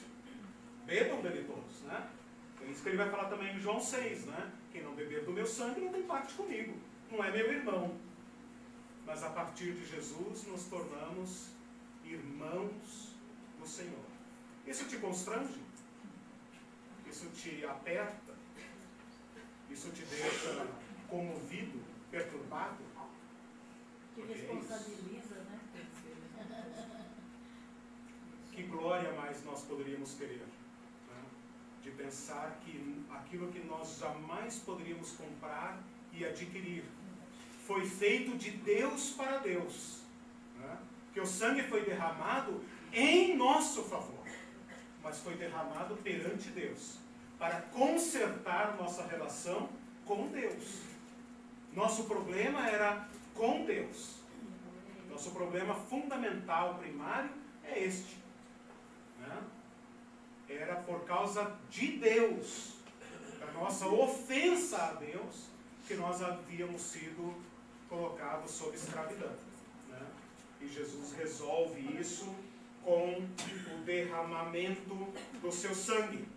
Bebam dele todos, né? É isso que ele vai falar também em João 6, né? Quem não beber do meu sangue não tem parte comigo. Não é meu irmão. Mas a partir de Jesus nos tornamos irmãos do Senhor. Isso te constrange? Isso te aperta? Isso te deixa comovido, perturbado? Que responsabiliza, né? Que glória mais nós poderíamos querer, né? De pensar que aquilo que nós jamais poderíamos comprar e adquirir foi feito de Deus para Deus, né? Que o sangue foi derramado em nosso favor, mas foi derramado perante Deus, para consertar nossa relação com Deus. Nosso problema era com Deus. Nosso problema fundamental, primário, é este. Né? Era por causa de Deus, da nossa ofensa a Deus, que nós havíamos sido colocados sob escravidão. Né? E Jesus resolve isso com o derramamento do seu sangue.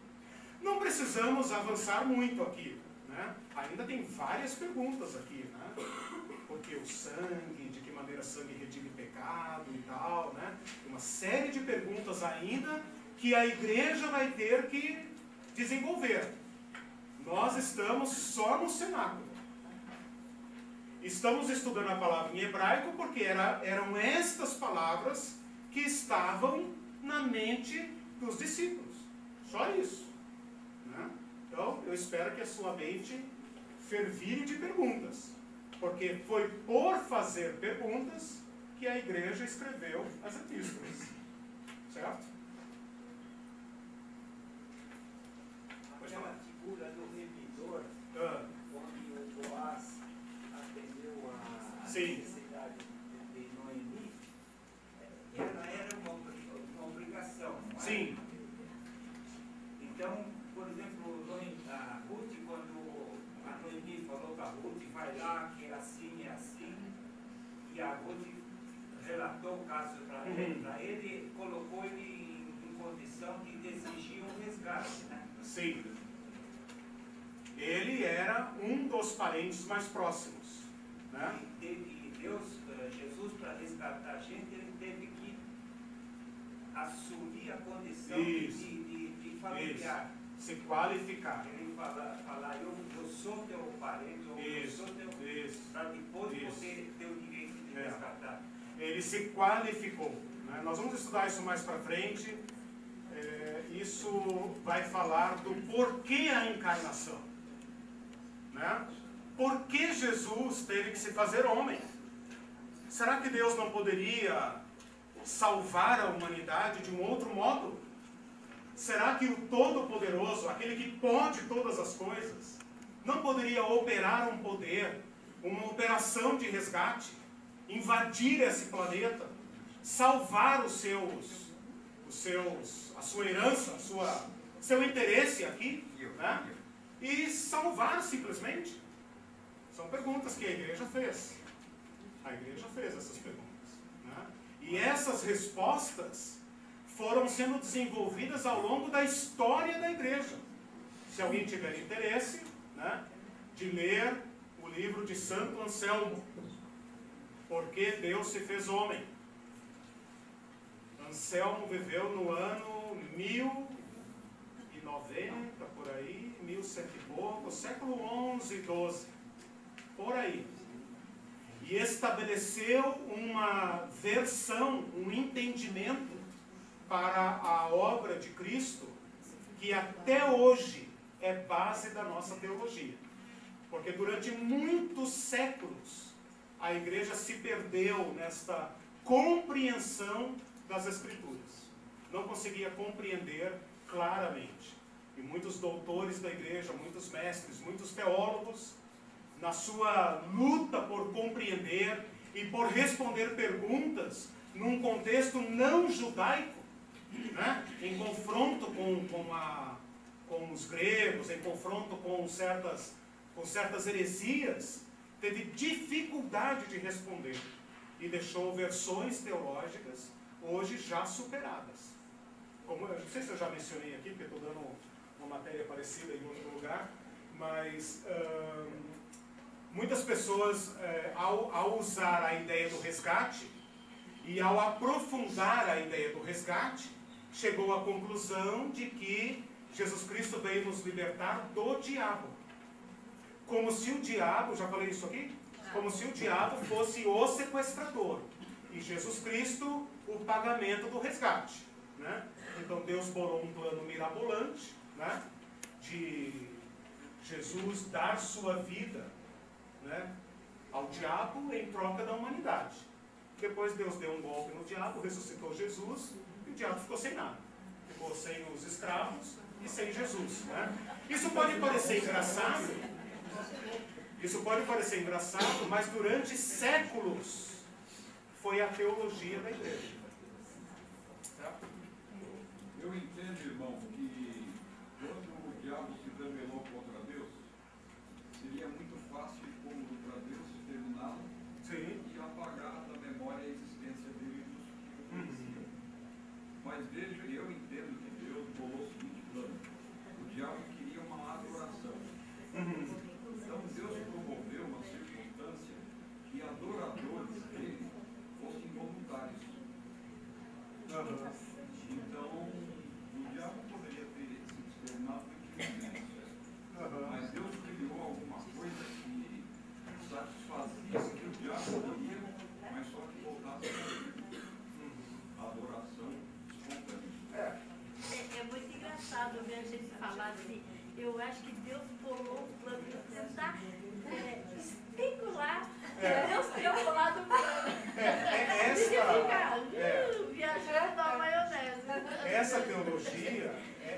Não precisamos avançar muito aqui, né? Ainda tem várias perguntas aqui, né? Porque o sangue, de que maneira sangue redime pecado e tal, né? Uma série de perguntas ainda que a igreja vai ter que desenvolver. Nós estamos só no cenáculo. Estamos estudando a palavra em hebraico porque eram estas palavras que estavam na mente dos discípulos. Só isso. Né? Então, eu espero que a sua mente fervilhe de perguntas. Porque foi por fazer perguntas que a igreja escreveu as epístolas. Certo? Aquela figura do remidor, Ah, quando o Boaz atendeu a Sim. necessidade de Noemi, ela era uma obrigação, não é? sim. Então, por exemplo, a Ruth, quando a Noemi falou para a Ruth, vai lá, que é assim, e a Ruth relatou o caso para ele, colocou ele em condição de exigir um resgate, né? Sim. Ele era um dos parentes mais próximos, né? E Deus, Jesus, para resgatar a gente, ele teve que assumir a condição Isso. de familiar. Se qualificar. Ele falar, eu sou teu parente, ou eu Isso. sou teu... Isso. Para depois Isso. poder ter o direito de É. resgatar. Ele se qualificou, né? Nós vamos estudar isso mais para frente. Isso vai falar do porquê a encarnação, né? Por que Jesus teve que se fazer homem? Será que Deus não poderia salvar a humanidade de um outro modo? Será que o Todo-Poderoso, aquele que pode todas as coisas, não poderia operar um poder, uma operação de resgate, invadir esse planeta, salvar a sua herança, seu interesse aqui, né? E salvar simplesmente? São perguntas que a igreja fez. A igreja fez essas perguntas, né? E essas respostas foram sendo desenvolvidas ao longo da história da igreja. Se alguém tiver interesse, né, de ler o livro de Santo Anselmo, Porque Deus se fez homem. Anselmo viveu no ano 1090, por aí, 1100 e pouco, século 11, 12, por aí. E estabeleceu uma versão, um entendimento para a obra de Cristo, que até hoje é base da nossa teologia. Porque durante muitos séculos, a igreja se perdeu nesta compreensão das Escrituras. Não conseguia compreender claramente. E muitos doutores da igreja, muitos mestres, muitos teólogos, na sua luta por compreender e por responder perguntas num contexto não judaico, né? Em confronto com os gregos, em confronto com certas heresias, teve dificuldade de responder e deixou versões teológicas hoje já superadas. Como, eu não sei se eu já mencionei aqui, porque estou dando uma matéria parecida em outro lugar, mas muitas pessoas, ao usar a ideia do resgate e ao aprofundar a ideia do resgate, chegou à conclusão de que Jesus Cristo veio nos libertar do diabo. Como se o diabo, já falei isso aqui? Como se o diabo fosse o sequestrador. E Jesus Cristo, o pagamento do resgate, né? Então Deus bolou um plano mirabolante, né? De Jesus dar sua vida, né, ao diabo em troca da humanidade. Depois Deus deu um golpe no diabo, ressuscitou Jesus, e o diabo ficou sem nada. Ficou sem os escravos e sem Jesus, né? Isso pode parecer engraçado, mas durante séculos foi a teologia da igreja. Tá? Eu entendo, irmão, que quando o diabo se rebelou contra Deus, seria muito fácil e cômodo para Deus terminá-lo e apagar da memória a existência dele dos que o conheciam. Mas veja, eu entendo que Deus bolou o seguinte plano: o diabo queria uma adoração. Então Deus promoveu uma circunstância que adoradores dele fossem voluntários. Então, o diabo poderia ter se exterminado naquele momento. Mas Deus criou alguma coisa que satisfazia o que o diabo queria, mas só que voltasse a adoração espontânea. É muito engraçado ver a gente falar assim. Eu acho que Deus bolou um plano para tentar especular. Deus tinha bolado um plano. Viajando a maionese. essa teologia,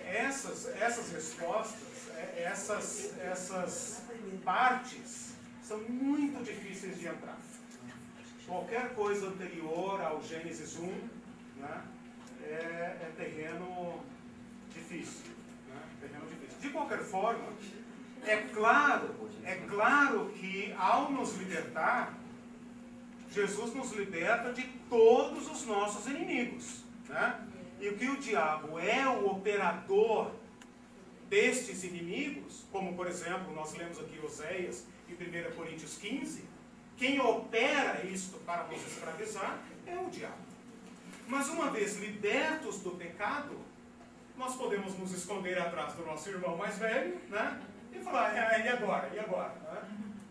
essas respostas, essas partes são muito difíceis de entrar. Qualquer coisa anterior ao Gênesis 1, né, é terreno difícil, né, terreno difícil. De qualquer forma, é claro que ao nos libertar, Jesus nos liberta de todos os nossos inimigos, né? E que o diabo é o operador destes inimigos, como por exemplo, nós lemos aqui Oséias e 1 Coríntios 15, quem opera isto para nos escravizar é o diabo. Mas uma vez libertos do pecado, nós podemos nos esconder atrás do nosso irmão mais velho, né? E falar, e agora? E agora? Né?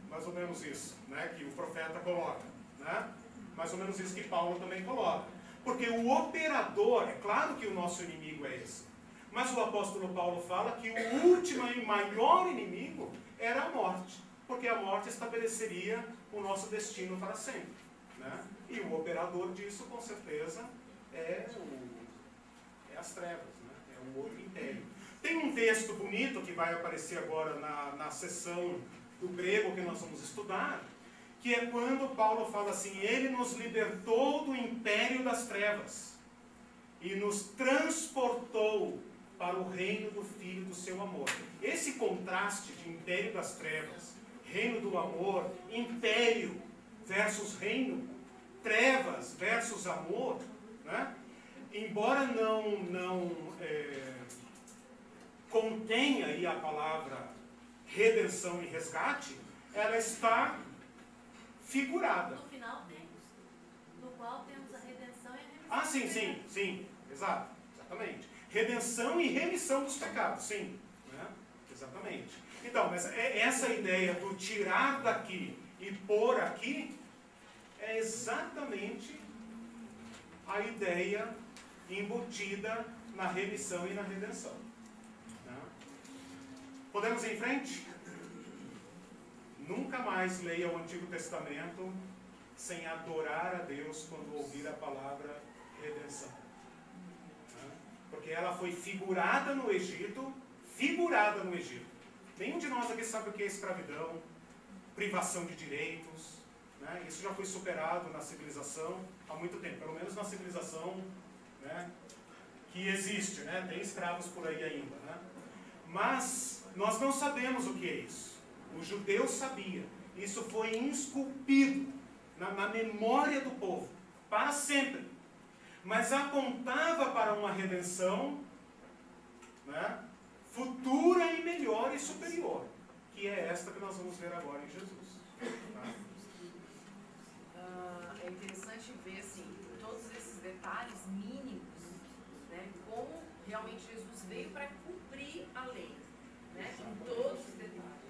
Mais ou menos isso, né? Que o profeta coloca, né? Mais ou menos isso que Paulo também coloca. Porque o operador, é claro que o nosso inimigo é esse, mas o apóstolo Paulo fala que o último e maior inimigo era a morte, porque a morte estabeleceria o nosso destino para sempre, né? E o operador disso, com certeza, é as trevas, né? É um outro império. Tem um texto bonito que vai aparecer agora na sessão do grego que nós vamos estudar, que é quando Paulo fala assim, ele nos libertou do império das trevas e nos transportou para o reino do Filho do seu amor. Esse contraste de império das trevas, reino do amor, império versus reino, trevas versus amor, né? Embora não contenha aí a palavra redenção e resgate, ela está figurada. No final temos, no qual temos a redenção e a remissão. Ah, sim, exatamente. Redenção e remissão dos pecados, sim, né? Exatamente. Então, mas essa ideia do tirar daqui e pôr aqui é exatamente a ideia embutida na remissão e na redenção. Né? Podemos ir em frente? Nunca mais leia o Antigo Testamento sem adorar a Deus quando ouvir a palavra redenção. Né? Porque ela foi figurada no Egito. Nenhum de nós aqui sabe o que é escravidão, privação de direitos. Né? Isso já foi superado na civilização há muito tempo, pelo menos na civilização, né, que existe, né? Tem escravos por aí ainda. Né? Mas nós não sabemos o que é isso. O judeu sabia. Isso foi esculpido na memória do povo, para sempre. Mas apontava para uma redenção, né, futura e melhor e superior, que é esta que nós vamos ver agora em Jesus. Tá? É interessante ver assim, todos esses detalhes mínimos, né, como realmente Jesus veio para cumprir a lei, né, em todos os detalhes.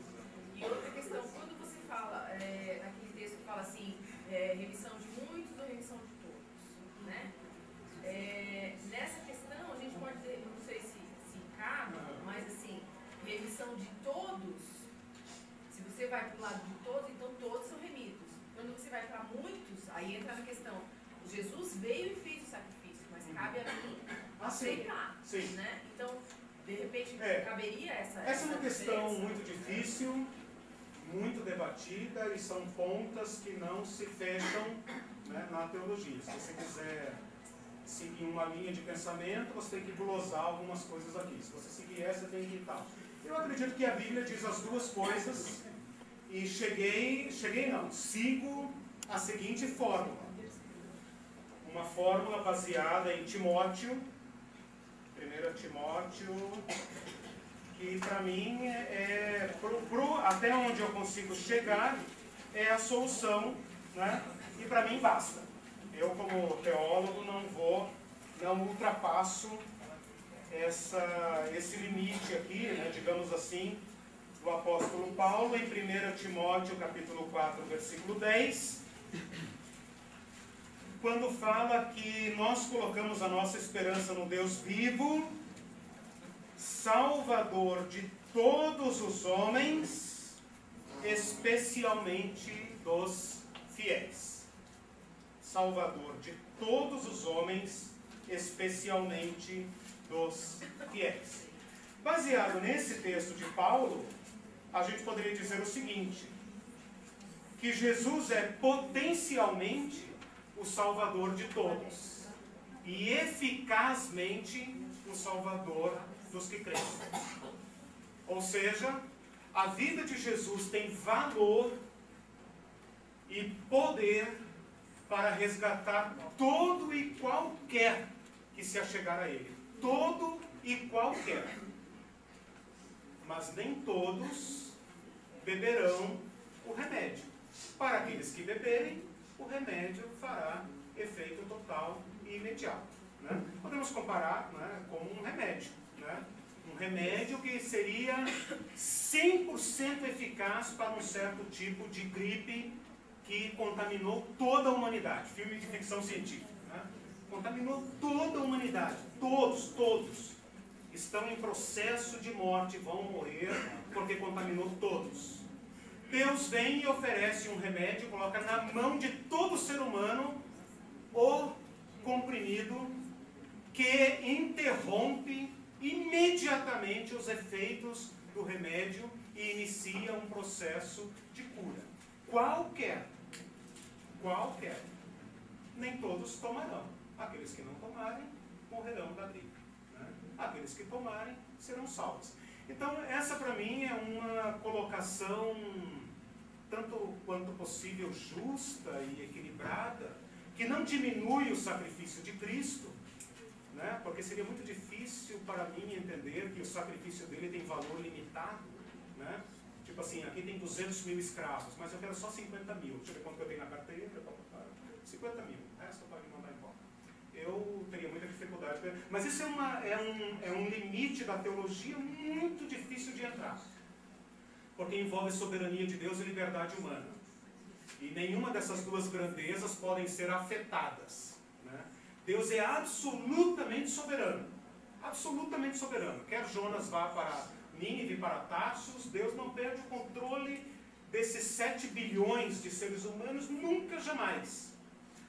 E outra questão, quando você fala, naquele texto que fala assim, remissão de muitos ou remissão de todos, né? Nessa questão, a gente pode dizer, não sei se cabe, mas assim, remissão de todos, se você vai para o lado de todos, então todos são remidos. Quando você vai para muitos, aí entra na questão, Jesus veio e fez o sacrifício, mas cabe a mim aceitar, né? Então, de repente, caberia essa é uma questão diferença? muito difícil, muito debatida, e são pontas que não se fecham, né, na teologia. Se você quiser seguir uma linha de pensamento, você tem que glosar algumas coisas aqui. Se você seguir essa, tem que ir tal. Eu acredito que a Bíblia diz as duas coisas, e sigo a seguinte fórmula. Uma fórmula baseada em Timóteo, 1 Timóteo, que para mim até onde eu consigo chegar é a solução, né? E para mim basta. Eu, como teólogo, não ultrapasso esse limite aqui, né, digamos assim, do apóstolo Paulo em 1 Timóteo capítulo 4, versículo 10, quando fala que nós colocamos a nossa esperança no Deus vivo, Salvador de todos os homens, especialmente dos fiéis. Salvador de todos os homens, especialmente dos fiéis. Baseado nesse texto de Paulo, a gente poderia dizer o seguinte, que Jesus é potencialmente o Salvador de todos e eficazmente o Salvador dos que creem. Ou seja, a vida de Jesus tem valor e poder para resgatar todo e qualquer que se achegar a Ele. Todo e qualquer. Mas nem todos beberão o remédio. Para aqueles que beberem, o remédio fará efeito total e imediato. Né? Podemos comparar, né, com um remédio. Né? Um remédio que seria 100% eficaz para um certo tipo de gripe que contaminou toda a humanidade. Filme de ficção científica. Né? Contaminou toda a humanidade. Todos estão em processo de morte, vão morrer porque contaminou todos. Deus vem e oferece um remédio, coloca na mão de todo ser humano o comprimido que interrompe imediatamente os efeitos do remédio e inicia um processo de cura. Qualquer. Nem todos tomarão. Aqueles que não tomarem, morrerão da gripe. Né? Aqueles que tomarem, serão salvos. Então, essa para mim é uma colocação tanto quanto possível justa e equilibrada, que não diminui o sacrifício de Cristo, né? Porque seria muito difícil para mim entender que o sacrifício dele tem valor limitado. Né? Tipo assim, aqui tem 200 mil escravos, mas eu quero só 50 mil. Deixa eu ver quanto eu tenho na carteira. 50 mil, essa pode mandar embora. Eu teria muita dificuldade. Mas isso é um limite da teologia muito difícil de entrar. Porque envolve soberania de Deus e liberdade humana. E nenhuma dessas duas grandezas podem ser afetadas. Né? Deus é absolutamente soberano. Absolutamente soberano. Quer Jonas vá para Nínive, para Tarsus, Deus não perde o controle desses 7 bilhões de seres humanos nunca, jamais.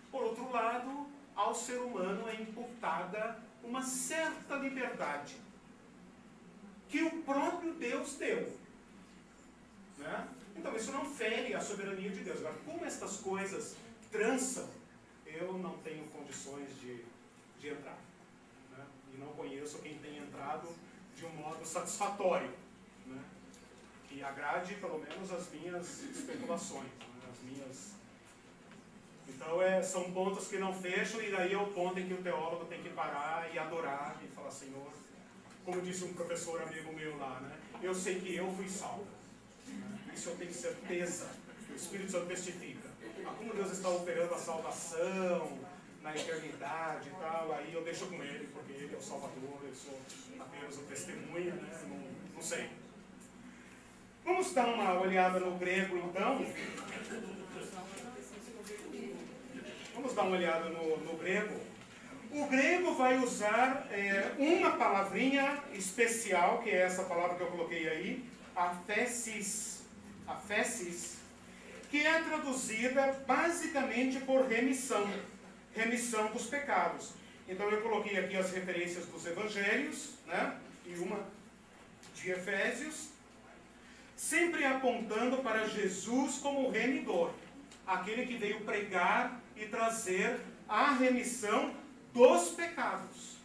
Por outro lado, ao ser humano é imputada uma certa liberdade que o próprio Deus deu. Né? Então isso não fere a soberania de Deus. Agora, como estas coisas trançam, eu não tenho condições de entrar. Né? E não conheço quem tem entrado de um modo satisfatório. Né? Que agrade pelo menos as minhas especulações. Né? As minhas... Então são pontos que não fecham, e daí é o ponto em que o teólogo tem que parar e adorar e falar, Senhor, como disse um professor amigo meu lá, né? Eu sei que eu fui salvo. Isso eu tenho certeza, que o Espírito Santo testifica. Mas como Deus está operando a salvação na eternidade e tal, aí eu deixo com Ele, porque Ele é o Salvador, eu sou apenas o testemunha, né? Não sei. Vamos dar uma olhada no grego, então. Vamos dar uma olhada no grego. O grego vai usar uma palavrinha especial, que é essa palavra que eu coloquei aí, aphesis, que é traduzida basicamente por remissão dos pecados. Então eu coloquei aqui as referências dos evangelhos, né? E uma de Efésios, sempre apontando para Jesus como o remidor, aquele que veio pregar e trazer a remissão dos pecados.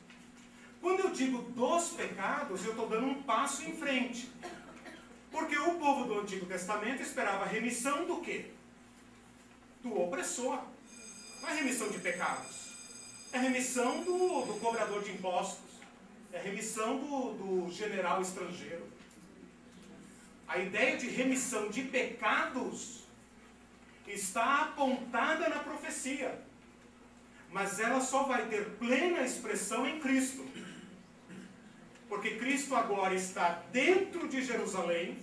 Quando eu digo dos pecados, eu estou dando um passo em frente. Porque o povo do Antigo Testamento esperava a remissão do quê? Do opressor. Não é remissão de pecados. É remissão do cobrador de impostos. É remissão do general estrangeiro. A ideia de remissão de pecados está apontada na profecia. Mas ela só vai ter plena expressão em Cristo. Porque Cristo agora está dentro de Jerusalém.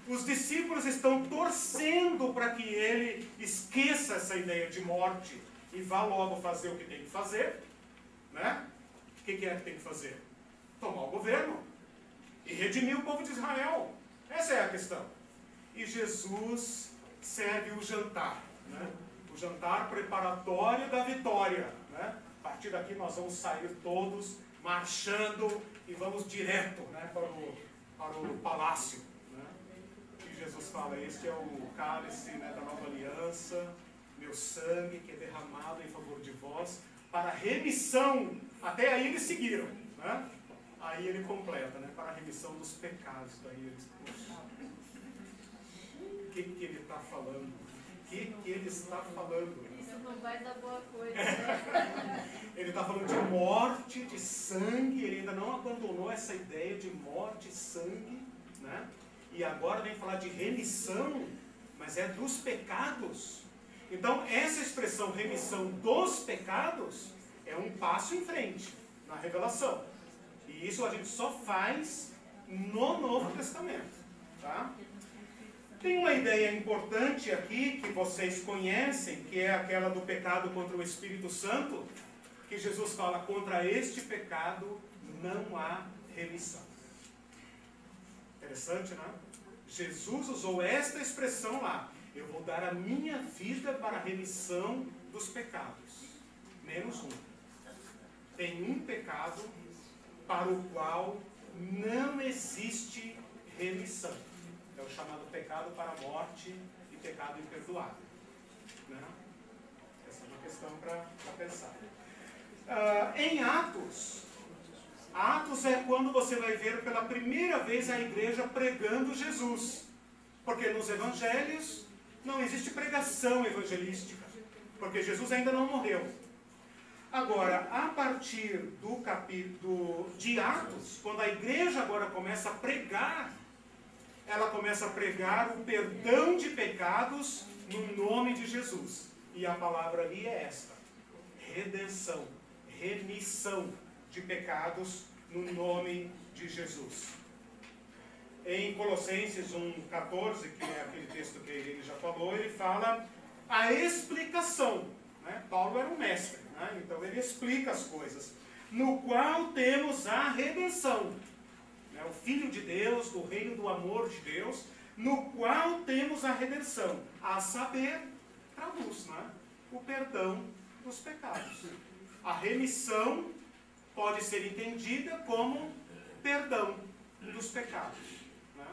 Os discípulos estão torcendo para que ele esqueça essa ideia de morte e vá logo fazer o que tem que fazer. Né? O que é que tem que fazer? Tomar o governo e redimir o povo de Israel. Essa é a questão. E Jesus serve o jantar. Né? O jantar preparatório da vitória. Né? A partir daqui nós vamos sair todos marchando e vamos direto, né, para o palácio. Né? E Jesus fala, este é o cálice, né, da nova aliança, meu sangue que é derramado em favor de vós, para remissão. Até aí eles seguiram. Né? Aí ele completa, né, para a remissão dos pecados. Daí eles, poxa, o que ele está falando? O que ele está falando? Isso não vai dar boa coisa, né? Ele está falando de morte, de sangue. Ele ainda não abandonou essa ideia de morte e sangue, né? E agora vem falar de remissão, mas é dos pecados. Então essa expressão remissão dos pecados é um passo em frente na revelação. E isso a gente só faz no Novo Testamento, tá? Tem uma ideia importante aqui que vocês conhecem, que é aquela do pecado contra o Espírito Santo, que Jesus fala, contra este pecado não há remissão. Interessante, né? Jesus usou esta expressão lá, eu vou dar a minha vida para a remissão dos pecados. Menos um. Tem um pecado para o qual não existe remissão. É o chamado pecado para a morte e pecado imperdoável. Né? Essa é uma questão para pensar. Em Atos é quando você vai ver pela primeira vez a igreja pregando Jesus. Porque nos evangelhos não existe pregação evangelística. Porque Jesus ainda não morreu. Agora, a partir do capítulo de Atos, quando a igreja agora começa a pregar, ela começa a pregar o perdão de pecados no nome de Jesus. E a palavra ali é esta: redenção, remissão de pecados no nome de Jesus. Em Colossenses 1,14, que é aquele texto que ele já falou, ele fala a explicação. Né? Paulo era um mestre, né? Então ele explica as coisas. No qual temos a redenção. O Filho de Deus, do reino do amor de Deus, no qual temos a redenção, a saber, traduz, né? O perdão dos pecados. A remissão pode ser entendida como perdão dos pecados. Né?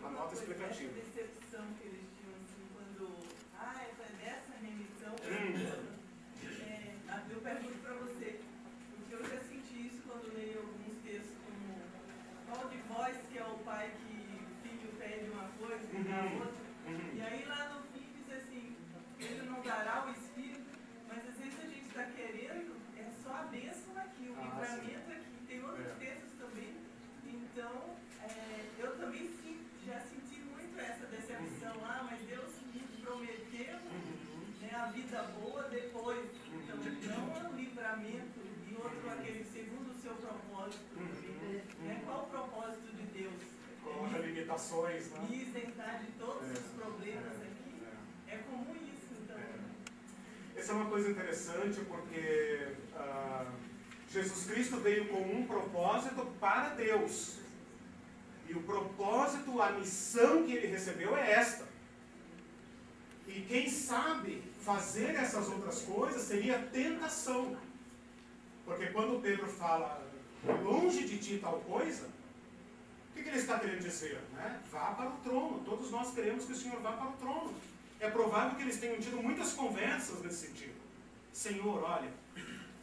A nota explicativa. Essa decepção que eles tinham, assim, quando, é dessa remissão, eu pergunto para você, porque eu já senti isso quando leio alguns textos, qual de vós que é o pai que o filho pede uma coisa e dá outra? E aí lá no fim diz assim, ele não dará o Espírito, mas às vezes a gente está querendo, é só a bênção aqui, o livramento aqui, tem outros textos também. Então, eu também já senti muito essa decepção, mas Deus me prometeu, né, a vida boa depois, então não o livramento e outro aquele segundo o seu propósito. Qual o propósito de Deus? Com as limitações, né? Me isentar de todos os problemas aqui. É comum isso, então. Essa é uma coisa interessante porque Jesus Cristo veio com um propósito para Deus. E o propósito, a missão que ele recebeu é esta. E quem sabe fazer essas outras coisas seria tentação. Porque quando Pedro fala, longe de ti tal coisa, o que ele está querendo dizer? Né? Vá para o trono. Todos nós queremos que o Senhor vá para o trono. É provável que eles tenham tido muitas conversas nesse sentido. Senhor, olha,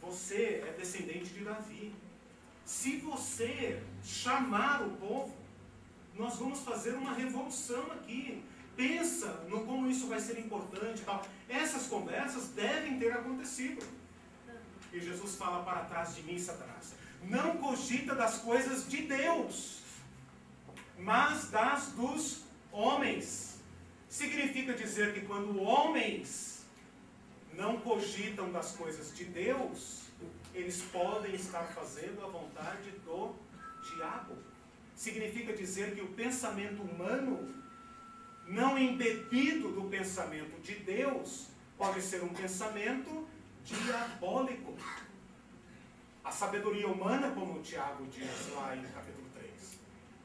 você é descendente de Davi. Se você chamar o povo, nós vamos fazer uma revolução aqui. Pensa no como isso vai ser importante e tal. Essas conversas devem ter acontecido. E Jesus fala, para trás de mim, Satanás. Não cogita das coisas de Deus, mas das dos homens. Significa dizer que quando homens não cogitam das coisas de Deus, eles podem estar fazendo a vontade do diabo. Significa dizer que o pensamento humano, não embebido do pensamento de Deus, pode ser um pensamento diabólico. A sabedoria humana, como o Tiago diz lá em capítulo 3,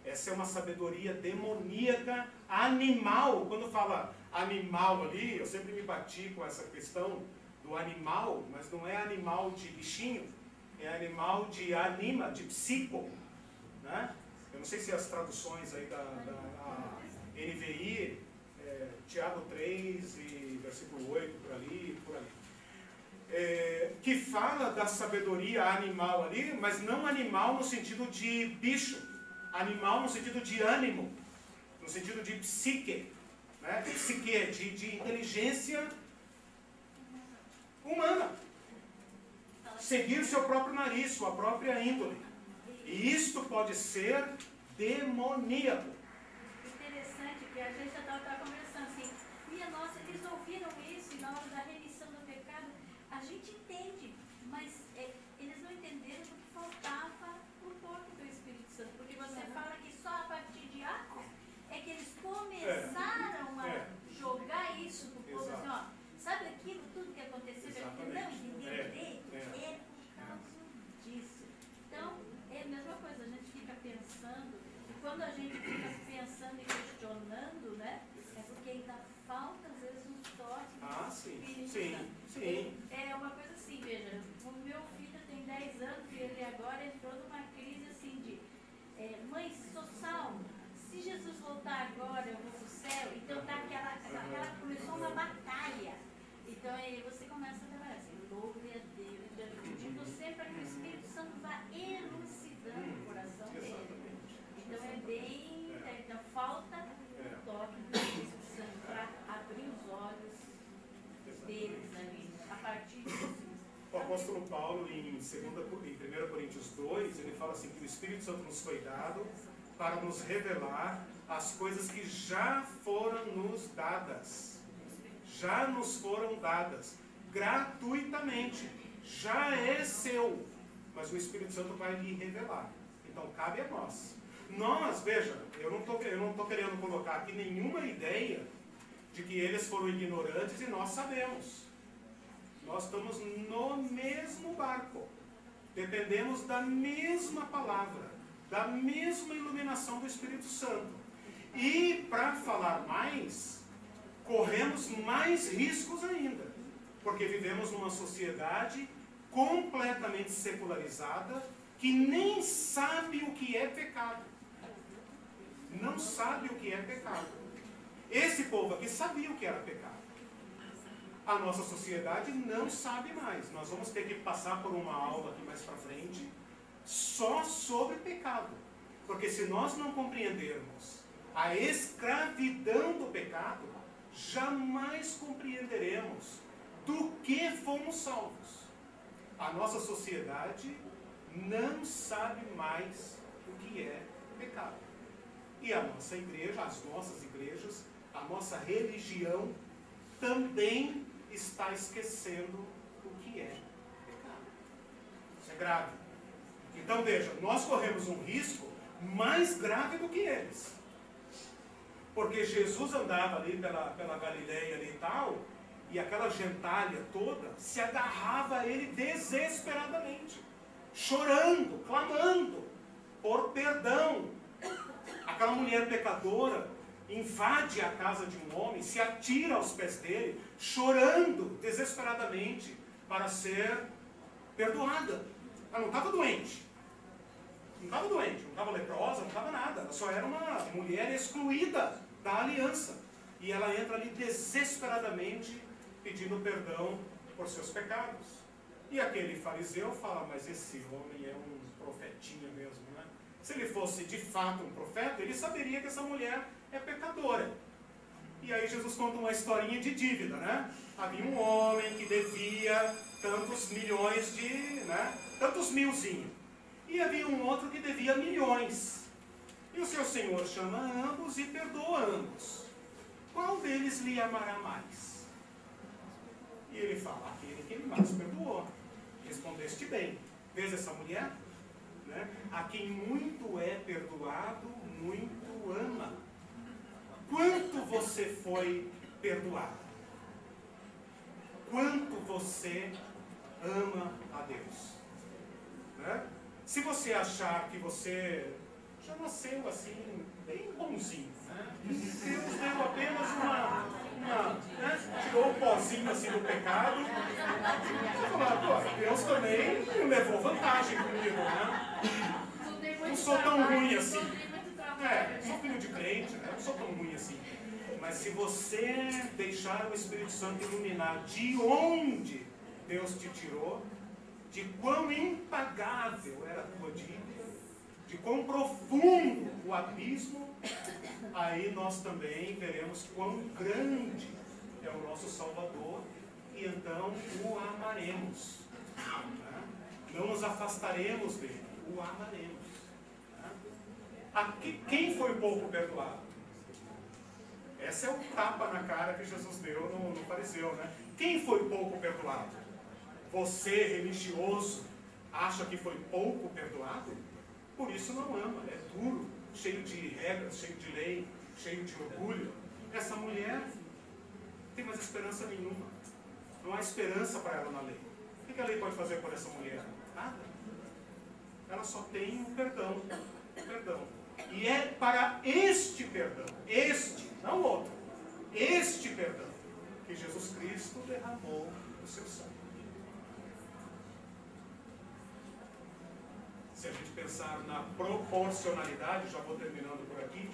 essa é uma sabedoria demoníaca, animal. Quando fala animal ali, eu sempre me bati com essa questão do animal, mas não é animal de bichinho, é animal de anima, de psico, né? Eu não sei se as traduções aí da NVI, Tiago 3 e versículo 8, por ali, que fala da sabedoria animal ali, mas não animal no sentido de bicho, animal no sentido de ânimo, no sentido de psique, né? Psique, de inteligência humana. Seguir seu próprio nariz, sua própria índole. E isto pode ser demoníaco. Interessante que a gente já estava conversando assim, minha nossa, eles ouviram isso e na hora da remissão do pecado, a gente entende, mas eles não entenderam o que faltava o toque do Espírito Santo, porque você fala que só a partir de Atos é que eles começaram a jogar isso pro povo, assim, ó, sabe aquilo, tudo que aconteceu, que não entenderam direito? É por causa disso. Então, é a mesma coisa, a gente fica pensando, e quando a gente fica pensando e questionando, né, é porque ainda falta, às vezes, um toque do Espírito Santo. Sim. É uma coisa assim, veja, o meu filho tem 10 anos e ele agora entrou numa crise assim de, mãe, sou salvo, se Jesus voltar agora eu vou pro céu, então tá aquela começou uma batalha. Então aí você começa a trabalhar assim, louve a Deus, pedindo sempre para que o Espírito Santo vá elucidando o coração dele. Então é bem, então falta o toque do Espírito Santo para abrir os olhos deles ali, a partir disso. O apóstolo Paulo, em 1 Coríntios 2, ele fala assim, que o Espírito Santo nos foi dado para nos revelar as coisas que já foram nos dadas. Já nos foram dadas gratuitamente. Já é seu. Mas o Espírito Santo vai lhe revelar. Então cabe a nós. Nós, veja, eu não estou querendo colocar aqui nenhuma ideia de que eles foram ignorantes e nós sabemos. Nós estamos no mesmo barco. Dependemos da mesma palavra, da mesma iluminação do Espírito Santo. E, para falar mais, corremos mais riscos ainda. Porque vivemos numa sociedade completamente secularizada que nem sabe o que é pecado. Não sabe o que é pecado. Esse povo aqui sabia o que era pecado. A nossa sociedade não sabe mais. Nós vamos ter que passar por uma aula aqui mais para frente só sobre pecado. Porque se nós não compreendermos a escravidão do pecado, jamais compreenderemos do que fomos salvos. A nossa sociedade não sabe mais o que é pecado. E a nossa igreja, as nossas igrejas, a nossa religião também está esquecendo o que é pecado. Isso é grave. Então veja, nós corremos um risco mais grave do que eles. Porque Jesus andava ali pela Galileia ali e tal, e aquela gentalha toda se agarrava a ele desesperadamente, chorando, clamando por perdão. Aquela mulher pecadora invade a casa de um homem, se atira aos pés dele, chorando desesperadamente para ser perdoada. Ela não estava doente. Não estava leprosa, não estava nada. Ela só era uma mulher excluída da aliança. E ela entra ali desesperadamente pedindo perdão por seus pecados. E aquele fariseu fala, mas esse homem é um profetinha mesmo, né? Se ele fosse de fato um profeta, ele saberia que essa mulher é pecadora. E aí Jesus conta uma historinha de dívida, né? Havia um homem que devia tantos milhões tantos milzinho. E havia um outro que devia milhões. E o seu senhor chama ambos e perdoa ambos. Qual deles lhe amará mais? E ele fala, aquele que ele mais perdoou. Respondeste bem. Vês essa mulher? Né? A quem muito é perdoado, muito ama. Quanto você foi perdoado? Quanto você ama a Deus? Né? Se você achar que você já nasceu assim, bem bonzinho, né? Deus deu apenas tirou o pozinho assim do pecado. E falou, pô, Deus também não levou vantagem comigo, né? Não sou tão ruim assim. Sou filho de crente, né? Não sou tão ruim assim. Mas se você deixar o Espírito Santo iluminar de onde Deus te tirou, de quão impagável era a tua dívida, de quão profundo o abismo, aí nós também veremos quão grande é o nosso Salvador e então o amaremos. Né? Não nos afastaremos dele, o amaremos. Né? Aqui, quem foi pouco perdoado? Esse é o tapa na cara que Jesus deu no fariseu, né? Quem foi pouco perdoado? Você, religioso, acha que foi pouco perdoado? Por isso não ama, é duro, cheio de regras, cheio de lei, cheio de orgulho. Essa mulher não tem mais esperança nenhuma. Não há esperança para ela na lei. O que a lei pode fazer por essa mulher? Nada. Ela só tem o perdão. E é para este perdão, não outro, este perdão, que Jesus Cristo derramou o seu sangue. Se a gente pensar na proporcionalidade, já vou terminando por aqui,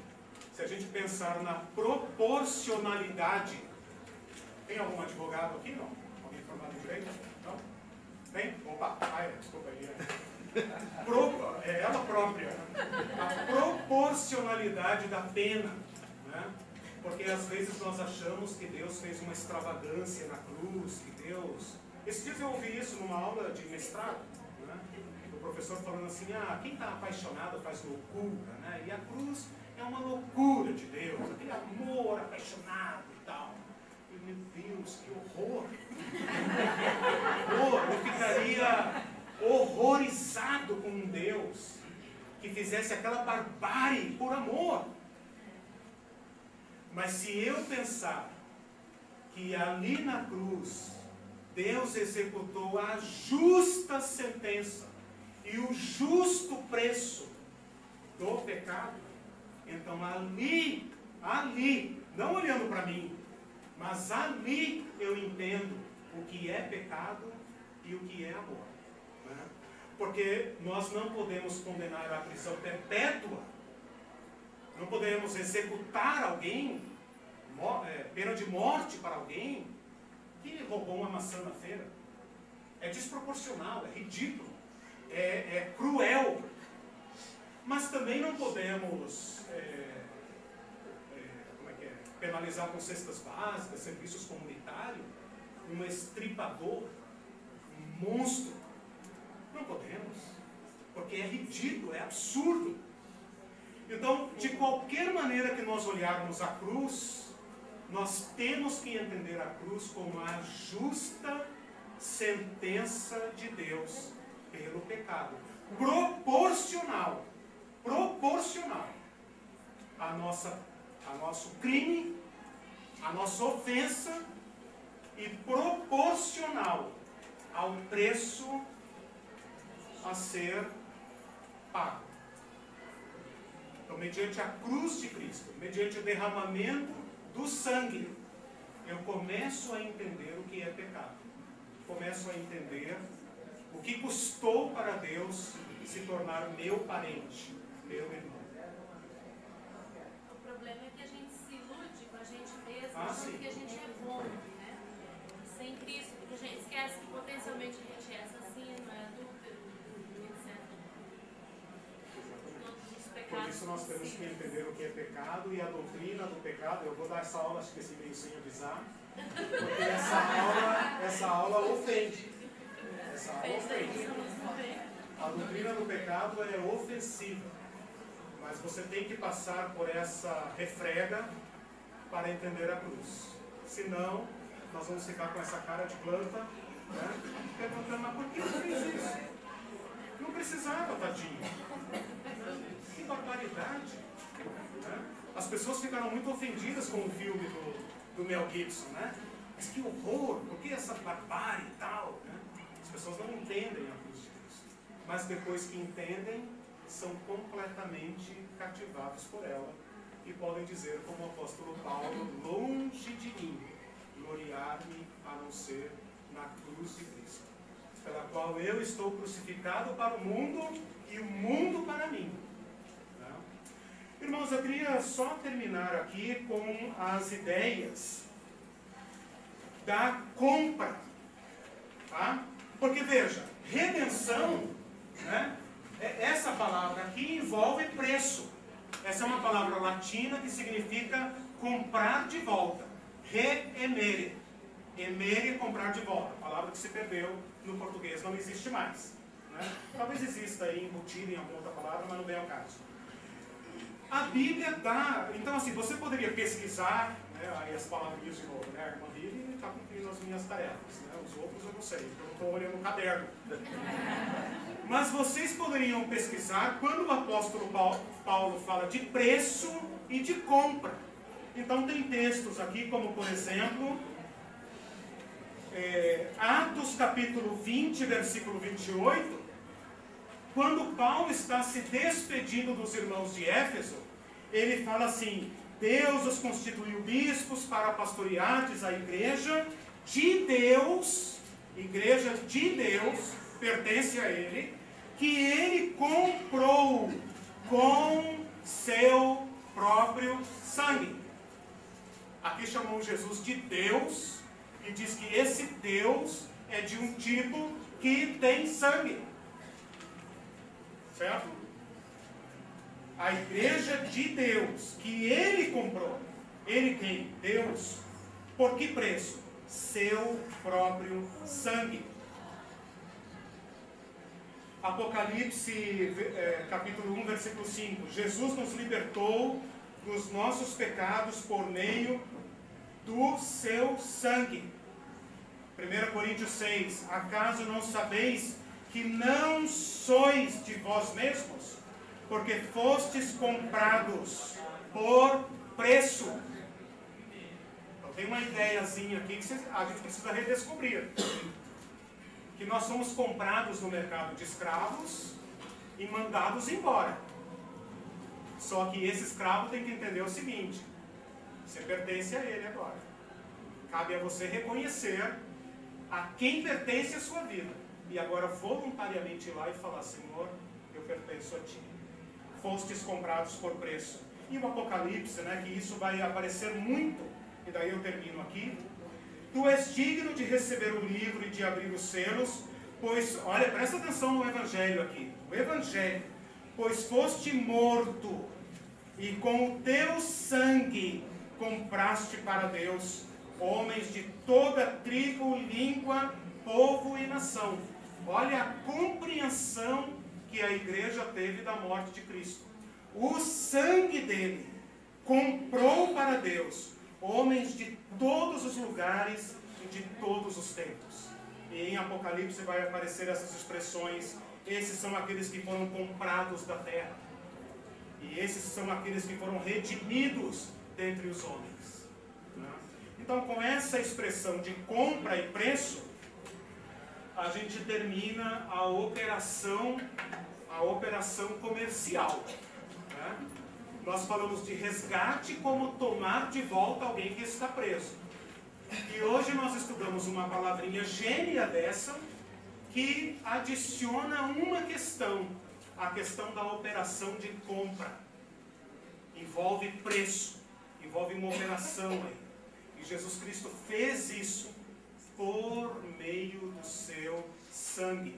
se a gente pensar na proporcionalidade, tem algum advogado aqui, não? Alguém formado em direito? Não? Tem? Opa, desculpa aí. É ela própria. A proporcionalidade da pena. Né? Porque às vezes nós achamos que Deus fez uma extravagância na cruz, que Deus... Esses dias eu ouvi isso numa aula de mestrado, né? O professor falando assim, quem está apaixonado faz loucura, né? E a cruz é uma loucura de Deus, aquele amor apaixonado e tal. E, meu Deus, que horror! Eu ficaria horrorizado com um Deus que fizesse aquela barbárie por amor. Mas se eu pensar que ali na cruz Deus executou a justa sentença e o justo preço do pecado, então ali, não olhando para mim, mas ali eu entendo o que é pecado e o que é amor. Né? Porque nós não podemos condenar a prisão perpétua, não podemos executar alguém, pena de morte para alguém que roubou uma maçã na feira. É desproporcional, é ridículo, é cruel. Mas também não podemos penalizar com cestas básicas, serviços comunitários, um estripador, um monstro. Não podemos, porque é ridículo, é absurdo. Então, de qualquer maneira que nós olharmos a cruz, nós temos que entender a cruz como a justa sentença de Deus pelo pecado. Proporcional a nosso crime, a nossa ofensa, e proporcional ao preço a ser pago. Então, mediante a cruz de Cristo, mediante o derramamento do sangue, eu começo a entender o que é pecado. Começo a entender o que custou para Deus se tornar meu parente, meu irmão. O problema é que a gente se ilude com a gente mesmo, Sim. que a gente é bom, né? Sem Cristo, porque a gente esquece que potencialmente a gente é assassino, é adúltero, etc. Todos os pecados. Por isso nós temos que entender o que é pecado e a doutrina do pecado. Eu vou dar essa aula, acho que esse meio sem avisar, porque essa aula ofende. Essa aula ofende. A doutrina do pecado é ofensiva, mas você tem que passar por essa refrega para entender a cruz. Senão, nós vamos ficar com essa cara de planta, né? Perguntando, mas por que você fez isso? Não precisava, tadinho. Que barbaridade. Né? As pessoas ficaram muito ofendidas com o filme do Mel Gibson, né? Mas que horror, por que essa barbárie e tal? Né? As pessoas não entendem a cruz de Cristo. Mas depois que entendem, são completamente cativados por ela e podem dizer, como o apóstolo Paulo, longe de mim gloriar-me a não ser na cruz de Cristo, pela qual eu estou crucificado para o mundo e o mundo para mim. Né? Irmãos, eu queria só terminar aqui com as ideias da compra. Tá? Porque veja, redenção, né? Essa palavra aqui envolve preço. Essa é uma palavra latina que significa comprar de volta. Re-emere. Emere é comprar de volta. Palavra que se perdeu no português, não existe mais. Né? Talvez exista aí embutida em alguma outra palavra, mas não vem ao caso. A Bíblia dá... Então, assim, você poderia pesquisar, né, aí as palavrinhas de novo, né? A irmã Lili está cumprindo as minhas tarefas, né? Os outros eu não sei, porque eu não estou olhando o caderno. Mas vocês poderiam pesquisar quando o apóstolo Paulo fala de preço e de compra. Então, tem textos aqui, como por exemplo, Atos capítulo 20, versículo 28, quando Paulo está se despedindo dos irmãos de Éfeso, ele fala assim: Deus os constituiu bispos para pastoreardes a igreja de Deus, igreja de Deus, pertence a ele, que ele comprou com seu próprio sangue. Aqui chamou Jesus de Deus e diz que esse Deus é de um tipo que tem sangue. Certo? A igreja de Deus, que ele comprou. Ele quem? Deus. Por que preço? Seu próprio sangue. Apocalipse capítulo 1, versículo 5. Jesus nos libertou dos nossos pecados por meio do seu sangue. 1 Coríntios 6. Acaso não sabeis que não sois de vós mesmos, porque fostes comprados por preço? Então tem uma ideiazinha aqui que a gente precisa redescobrir. Que nós somos comprados no mercado de escravos e mandados embora. Só que esse escravo tem que entender o seguinte: você pertence a ele agora. Cabe a você reconhecer a quem pertence a sua vida. E agora voluntariamente ir lá e falar: Senhor, eu pertenço a Ti. Fostes comprados por preço. E o Apocalipse, né, que isso vai aparecer muito, e daí eu termino aqui. Tu és digno de receber o livro e de abrir os selos, pois, olha, presta atenção no Evangelho aqui. O Evangelho. Pois foste morto, e com o teu sangue compraste para Deus homens de toda tribo, língua, povo e nação. Olha a compreensão que a igreja teve da morte de Cristo. O sangue dele comprou para Deus homens de todos os lugares e de todos os tempos. E em Apocalipse vai aparecer essas expressões: esses são aqueles que foram comprados da terra, e esses são aqueles que foram redimidos dentre os homens. Então, com essa expressão de compra e preço, a gente termina a operação comercial. Né? Nós falamos de resgate como tomar de volta alguém que está preso. E hoje nós estudamos uma palavrinha gênia dessa, que adiciona uma questão, a questão da operação de compra. Envolve preço, envolve uma operação aí. E Jesus Cristo fez isso por meio do seu sangue.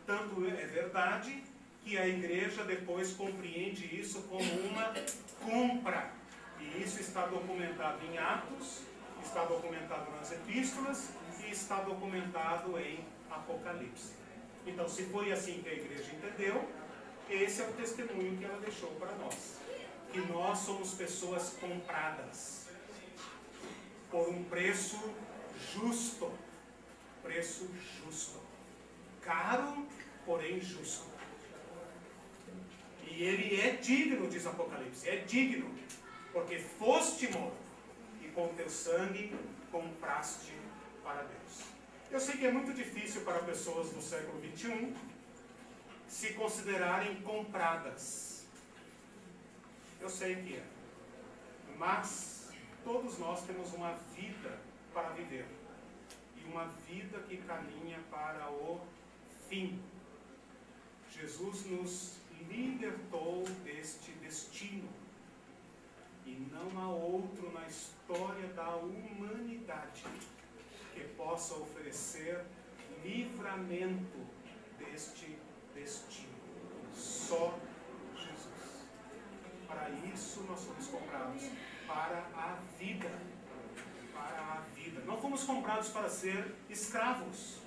Tanto é verdade que a igreja depois compreende isso como uma compra. E isso está documentado em Atos, está documentado nas epístolas e está documentado em Apocalipse. Então, se foi assim que a igreja entendeu, esse é o testemunho que ela deixou para nós. Que nós somos pessoas compradas por um preço justo. Preço justo. Caro, porém justo. E ele é digno, diz Apocalipse, é digno, porque foste morto e com teu sangue compraste para Deus. Eu sei que é muito difícil para pessoas do século XXI se considerarem compradas. Eu sei que é. Mas todos nós temos uma vida para viver. E uma vida que caminha para o fim. Jesus nos libertou deste destino. E não há outro na história da humanidade que possa oferecer livramento deste destino. Só Jesus. Para isso nós fomos comprados. Para a vida. Para a vida. Não fomos comprados para ser escravos.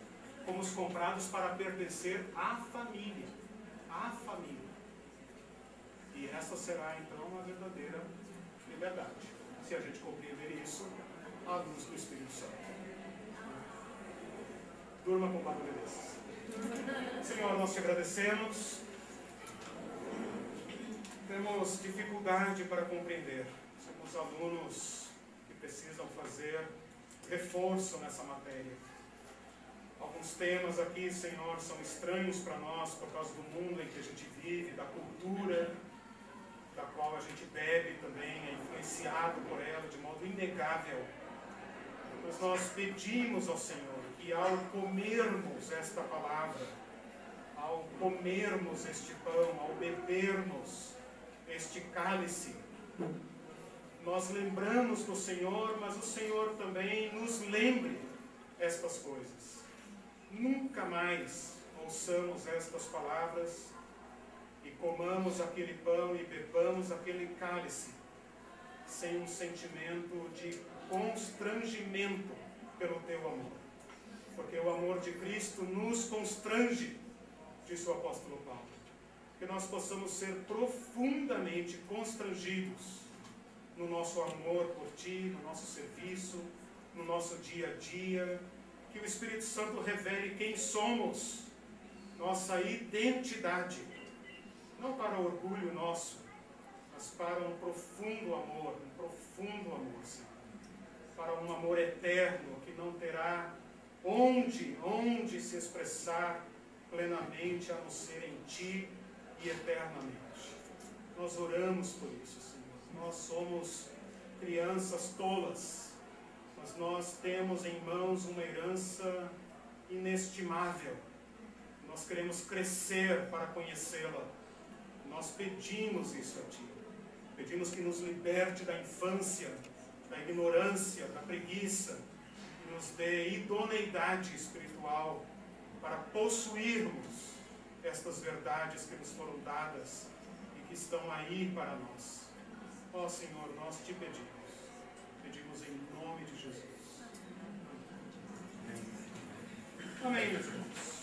Fomos comprados para pertencer à família. À família. E essa será então a verdadeira liberdade. Se a gente compreender isso à luz do Espírito Santo. Durma com barulho desses. Senhor, nós te agradecemos. Temos dificuldade para compreender. Somos alunos que precisam fazer reforço nessa matéria. Alguns temas aqui, Senhor, são estranhos para nós por causa do mundo em que a gente vive, da cultura da qual a gente bebe também, é influenciado por ela de modo inegável. Mas nós pedimos ao Senhor que ao comermos esta palavra, ao comermos este pão, ao bebermos este cálice, nós lembramos do Senhor, mas o Senhor também nos lembre estas coisas. Nunca mais ouçamos estas palavras e comamos aquele pão e bebamos aquele cálice sem um sentimento de constrangimento pelo teu amor. Porque o amor de Cristo nos constrange, disse o apóstolo Paulo. Que nós possamos ser profundamente constrangidos no nosso amor por Ti, no nosso serviço, no nosso dia a dia. Que o Espírito Santo revele quem somos, nossa identidade. Não para orgulho nosso, mas para um profundo amor, Senhor. Para um amor eterno que não terá onde se expressar plenamente a não ser em Ti e eternamente. Nós oramos por isso, Senhor. Nós somos crianças tolas, mas nós temos em mãos uma herança inestimável. Nós queremos crescer para conhecê-la. Nós pedimos isso a Ti. Pedimos que nos liberte da infância, da ignorância, da preguiça, que nos dê idoneidade espiritual para possuirmos estas verdades que nos foram dadas e que estão aí para nós. Ó Senhor, nós Te pedimos em nome de Jesus. Amém, meus irmãos.